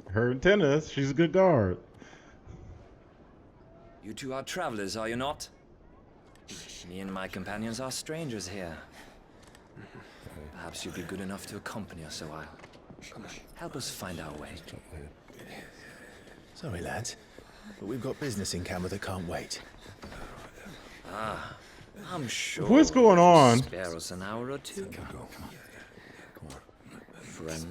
Her and Tennis, she's a good guard. You two are travelers, are you not? Me and my companions are strangers here. Perhaps you'd be good enough to accompany us a while. Help us find our way. Sorry, lads, but we've got business in camera that can't wait. Ah, I'm sure. What's going on? Spare us an hour or two. Come on. Friend.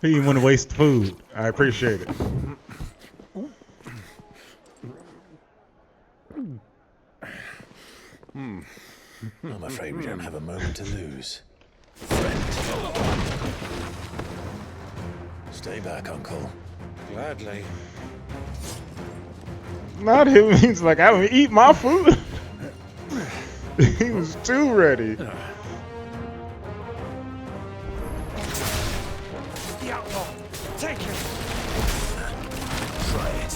He didn't want to waste food. I appreciate it. I'm afraid we don't have a moment to lose. Friend. Stay back, Uncle. Gladly. Not him. He's like, I haven't eaten my food. He was too ready. The outlaw! Take it! Try it.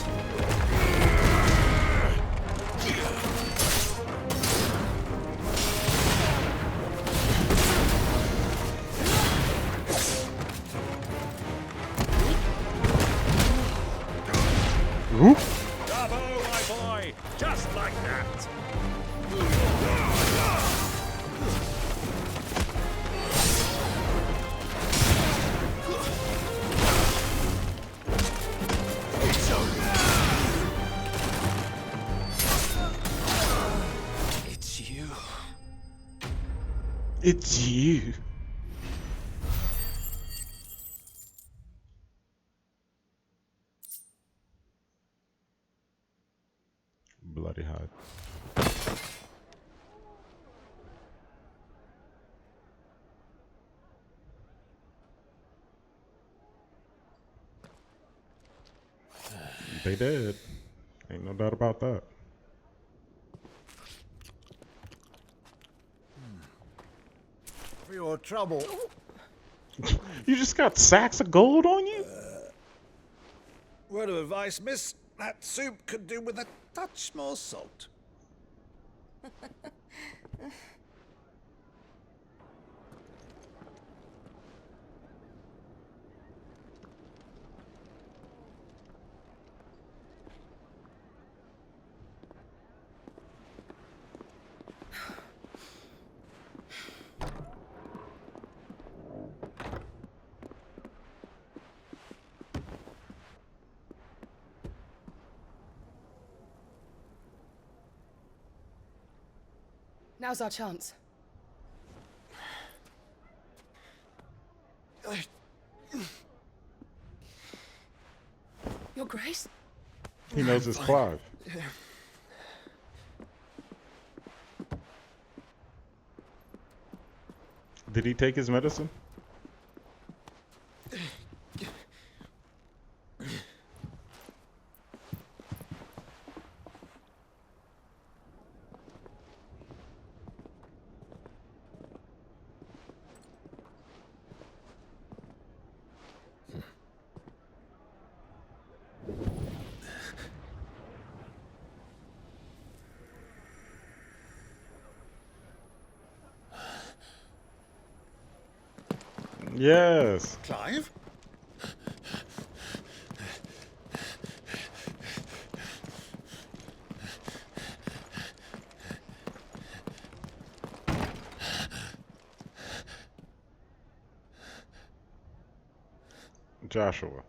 Whoop. Bravo, my boy! Just like that! It's you. It's you. Bloody hot. They did. Ain't no doubt about that. For your trouble. You just got sacks of gold on you? Word of advice, miss. That soup could do with a touch more salt. Now's our chance. Your Grace? He knows his Clive. Did he take his medicine? Yes. Clive? Joshua.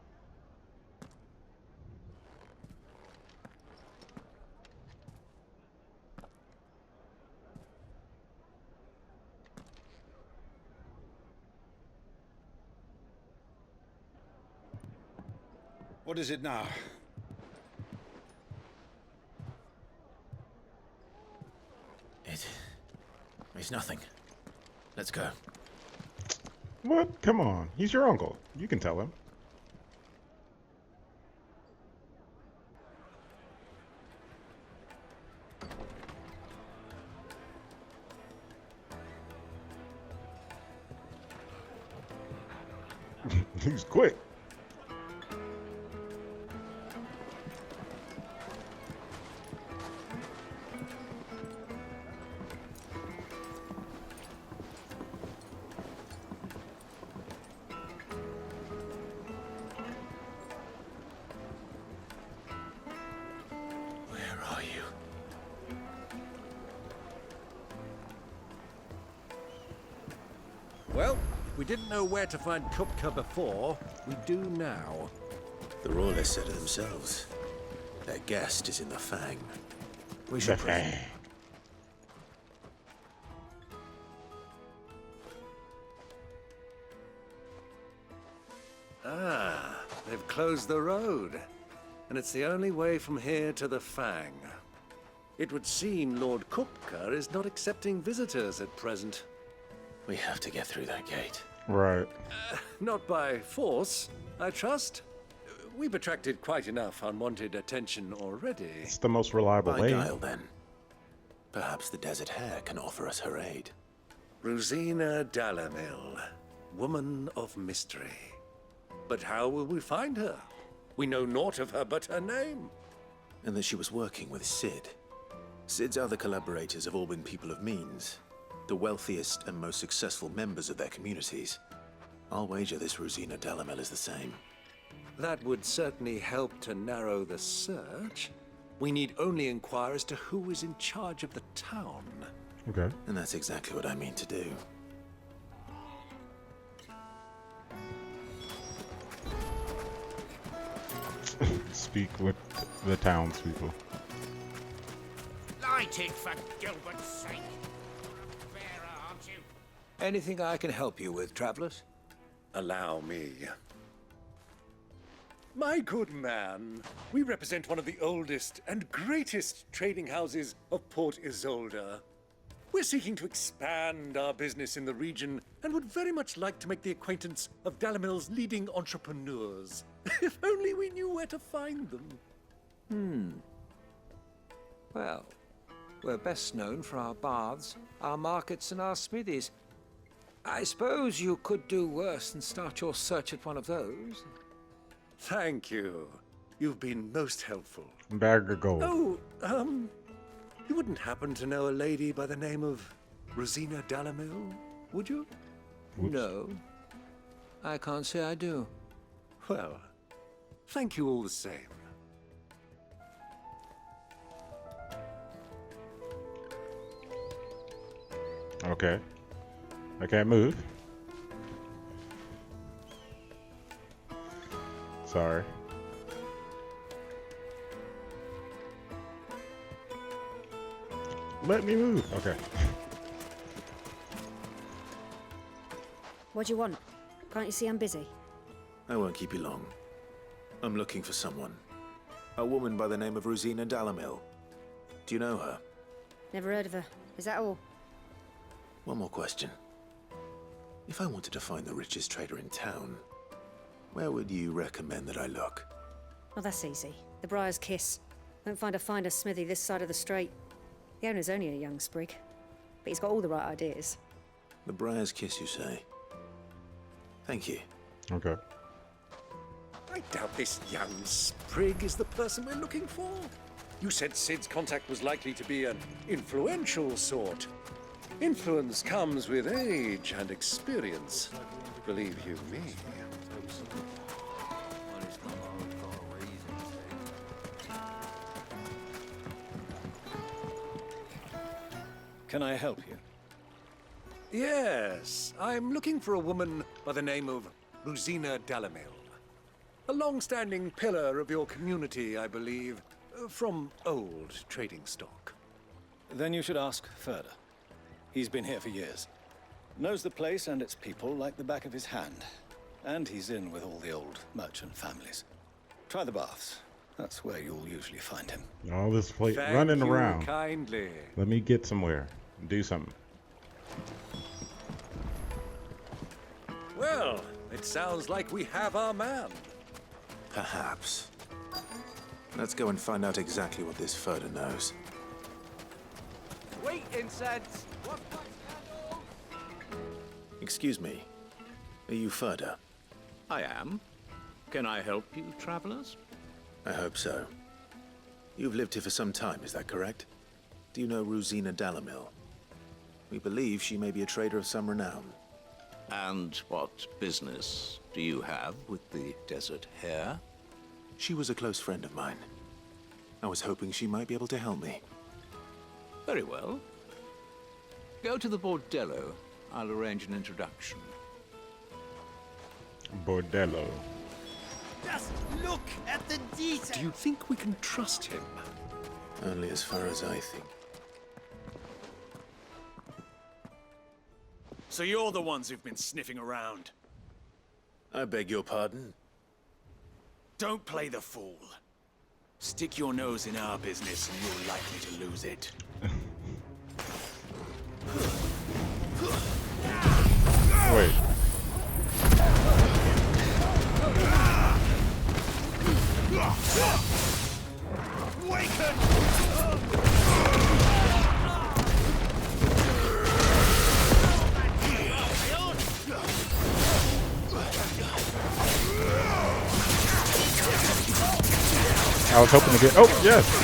What is it now? It's nothing. Let's go. What? Come on. He's your uncle. You can tell him. He's quick. Where are you? Well, we didn't know where to find Kupka before. We do now. The Royalists said it themselves. Their guest is in the Fang. We should pray. Ah, they've closed the road. And it's the only way from here to the Fang. It would seem Lord Kupka is not accepting visitors at present. We have to get through that gate. Right. Not by force, I trust. We've attracted quite enough unwanted attention already. It's the most reliable By way. guile, then. Perhaps the Desert Hare can offer us her aid. Rosina Dalamil, woman of mystery. But how will we find her? We know naught of her but her name. And that she was working with Sid. Sid's other collaborators have all been people of means, the wealthiest and most successful members of their communities. I'll wager this Rosina Dalamil is the same. That would certainly help to narrow the search. We need only inquire as to who is in charge of the town. Okay. And that's exactly what I mean to do. Speak with the townspeople. Light it for Gilbert's sake. You're a bearer, aren't you? Anything I can help you with, travelers? Allow me. My good man, we represent one of the oldest and greatest trading houses of Port Isolde. We're seeking to expand our business in the region and would very much like to make the acquaintance of Dalamil's leading entrepreneurs. If only we knew where to find them. Well, we're best known for our baths, our markets, and our smithies. I suppose you could do worse than start your search at one of those. Thank you. You've been most helpful. Bag of gold. Oh, you wouldn't happen to know a lady by the name of Rosina Dalamil, would you? Oops. No, I can't say I do. Well, thank you all the same. Okay. I can't move. Sorry. Let me move. Okay. What do you want? Can't you see I'm busy? I won't keep you long. I'm looking for someone. A woman by the name of Rosina Dalamil. Do you know her? Never heard of her. Is that all? One more question. If I wanted to find the richest trader in town, where would you recommend that I look? Well, that's easy. The Briar's Kiss. Won't find a finer smithy this side of the strait. The owner's only a young sprig, but he's got all the right ideas. The Briar's Kiss, you say? Thank you. Okay. I doubt this young sprig is the person we're looking for. You said Sid's contact was likely to be an influential sort. Influence comes with age and experience, believe you me. Can I help you? Yes, I'm looking for a woman by the name of Rosina Dalamil. A long-standing pillar of your community, I believe, from old trading stock. Then you should ask Ferda. He's been here for years. Knows the place and its people like the back of his hand. And he's in with all the old merchant families. Try the baths. That's where you'll usually find him. All this plate Thank running you around. kindly. Let me get somewhere. Do something. Well, it sounds like we have our man. Perhaps. Let's go and find out exactly what this Ferda knows. Wait, incense! What? Excuse me. Are you Ferda? I am. Can I help you, travelers? I hope so. You've lived here for some time, is that correct? Do you know Rosina Dalamil? We believe she may be a trader of some renown. And what business do you have with the Desert Hare? She was a close friend of mine. I was hoping she might be able to help me. Very well. Go to the Bordello. I'll arrange an introduction. Bordello. Just look at the detail! Do you think we can trust him? Only as far as I think. So you're the ones who've been sniffing around. I beg your pardon? Don't play the fool. Stick your nose in our business and you're likely to lose it. Wait. I was hoping to get. Oh, yes!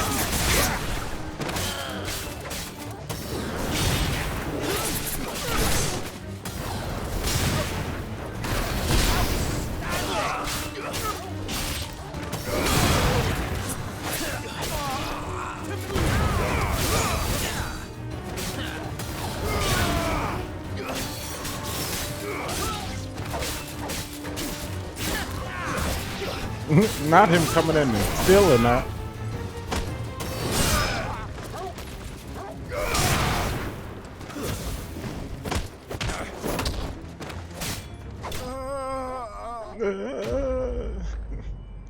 Not him coming in and stealing that. It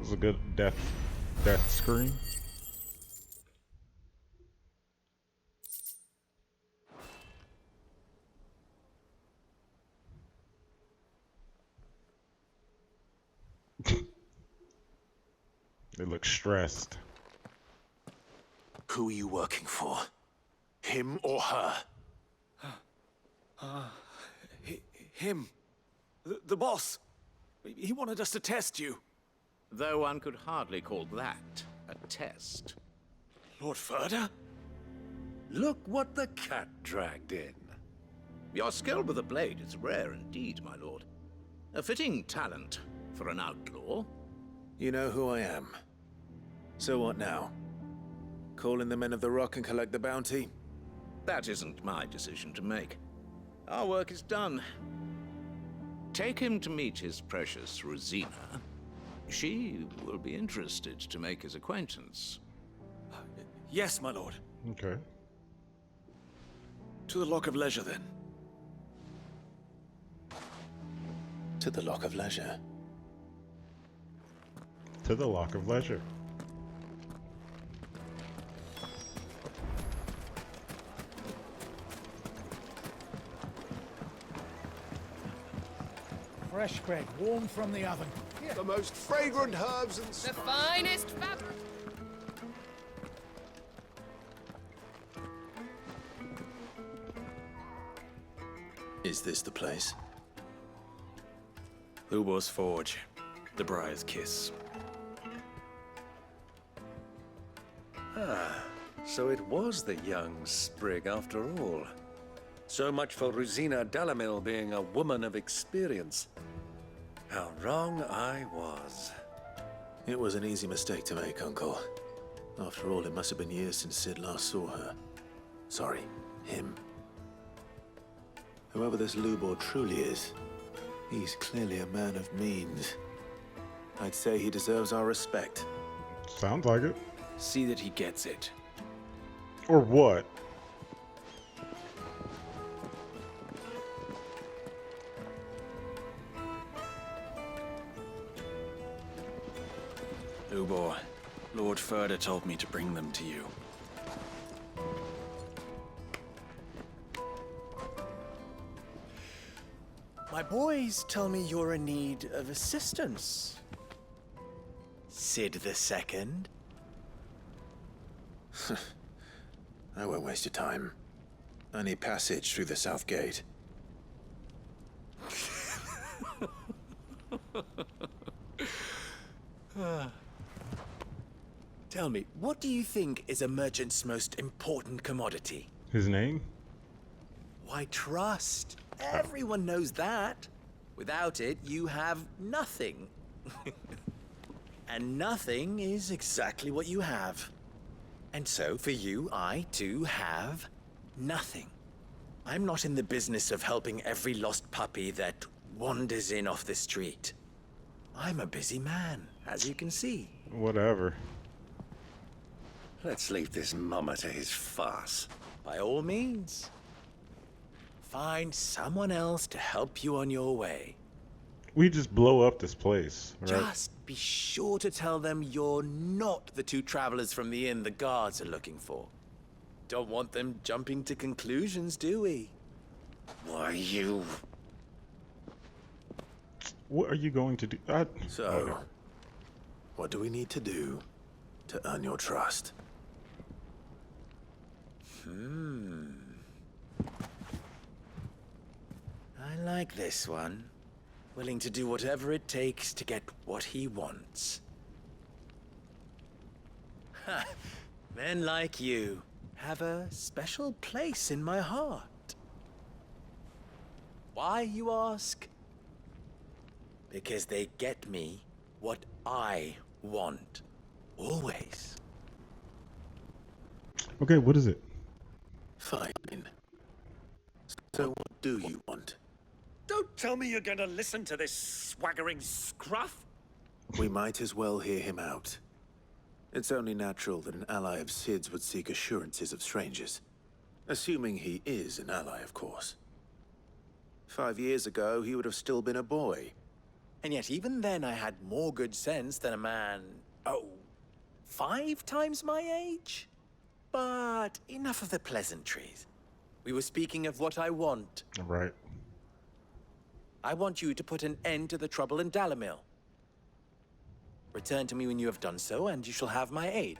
was a good death scream. They look stressed. Who are you working for? Him or her? Him. The boss. He wanted us to test you. Though one could hardly call that a test. Lord Ferda? Look what the cat dragged in. Your skill with the blade is rare indeed, my lord. A fitting talent for an outlaw. You know who I am. So what now? Call in the Men of the Rock and collect the bounty? That isn't my decision to make. Our work is done. Take him to meet his precious Rosina. She will be interested to make his acquaintance. Yes, my lord. Okay. To the Lock of Leisure, then. To the Lock of Leisure. To the Lock of Leisure. Fresh bread, warm from the oven. The most fragrant herbs and The finest fabric. Is this the place? Ubor's Forge. The Briar's Kiss. Ah, so it was the young sprig after all. So much for Rosina Dalamil being a woman of experience. How wrong I was. It was an easy mistake to make, Uncle. After all, it must have been years since Sid last saw her. Sorry, him. Whoever this Lubor truly is, he's clearly a man of means. I'd say he deserves our respect. Sounds like it. See that he gets it. Or what? Ubor, Lord Ferda told me to bring them to you. My boys tell me you're in need of assistance. Sid the Second? I won't waste your time. I need passage through the south gate. Tell me, what do you think is a merchant's most important commodity? His name? Why, trust. Everyone knows that. Without it, you have nothing. And nothing is exactly what you have. And so, for you, I, too, have nothing. I'm not in the business of helping every lost puppy that wanders in off the street. I'm a busy man, as you can see. Whatever. Let's leave this mummer to his farce. By all means. Find someone else to help you on your way. We just blow up this place, right? Just be sure to tell them you're not the two travelers from the inn the guards are looking for. Don't want them jumping to conclusions, do we? Why, you... What are you going to do? So, What do we need to do to earn your trust? I like this one. Willing to do whatever it takes to get what he wants. Ha! Men like you have a special place in my heart. Why, you ask? Because they get me what I want. Always. Okay, what is it? Fine. So what do you want? Don't tell me you're going to listen to this swaggering scruff. We might as well hear him out. It's only natural that an ally of Sid's would seek assurances of strangers. Assuming he is an ally, of course. 5 years ago, he would have still been a boy. And yet even then I had more good sense than a man, 5 times my age? But enough of the pleasantries. We were speaking of what I want. Right. I want you to put an end to the trouble in Dalamil. Return to me when you have done so, and you shall have my aid.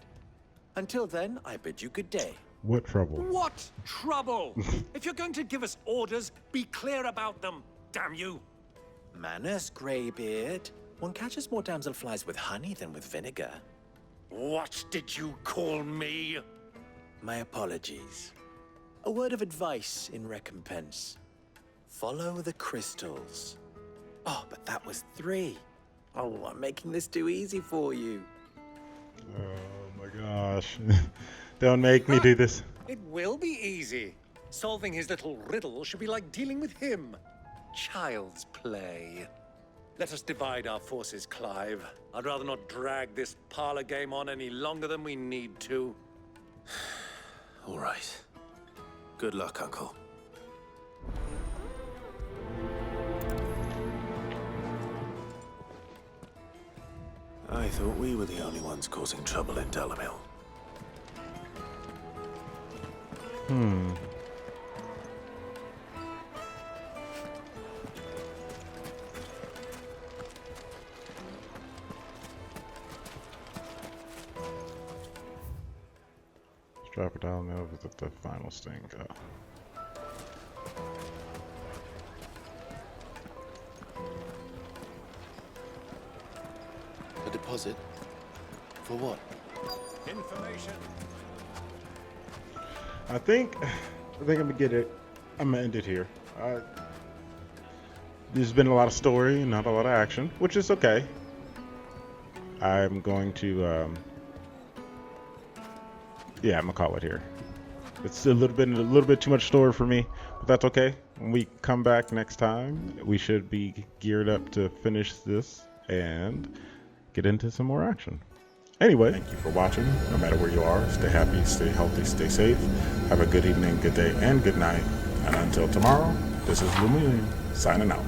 Until then, I bid you good day. What trouble? What trouble? If you're going to give us orders, be clear about them, damn you. Manners, Greybeard. One catches more damselflies with honey than with vinegar. What did you call me? My apologies. A word of advice in recompense. Follow the crystals. Oh, but that was 3. Oh, I'm making this too easy for you. Oh my gosh. Don't make me do this. It will be easy. Solving his little riddle should be like dealing with him. Child's play. Let us divide our forces, Clive. I'd rather not drag this parlor game on any longer than we need to. All right. Good luck, Uncle. I thought we were the only ones causing trouble in Dalamil. Drop it down there with the final sting. A deposit? For what? Information. I think I'm gonna get it. I'm gonna end it here. There's been a lot of story and not a lot of action, which is okay. I'm going to yeah, I'm gonna call it here. It's a little bit too much story for me, but that's okay. When we come back next time, we should be geared up to finish this and get into some more action. Anyway, thank you for watching. No matter where you are, stay happy, stay healthy, stay safe. Have a good evening, good day, and good night. And until tomorrow, this is Lumion signing out.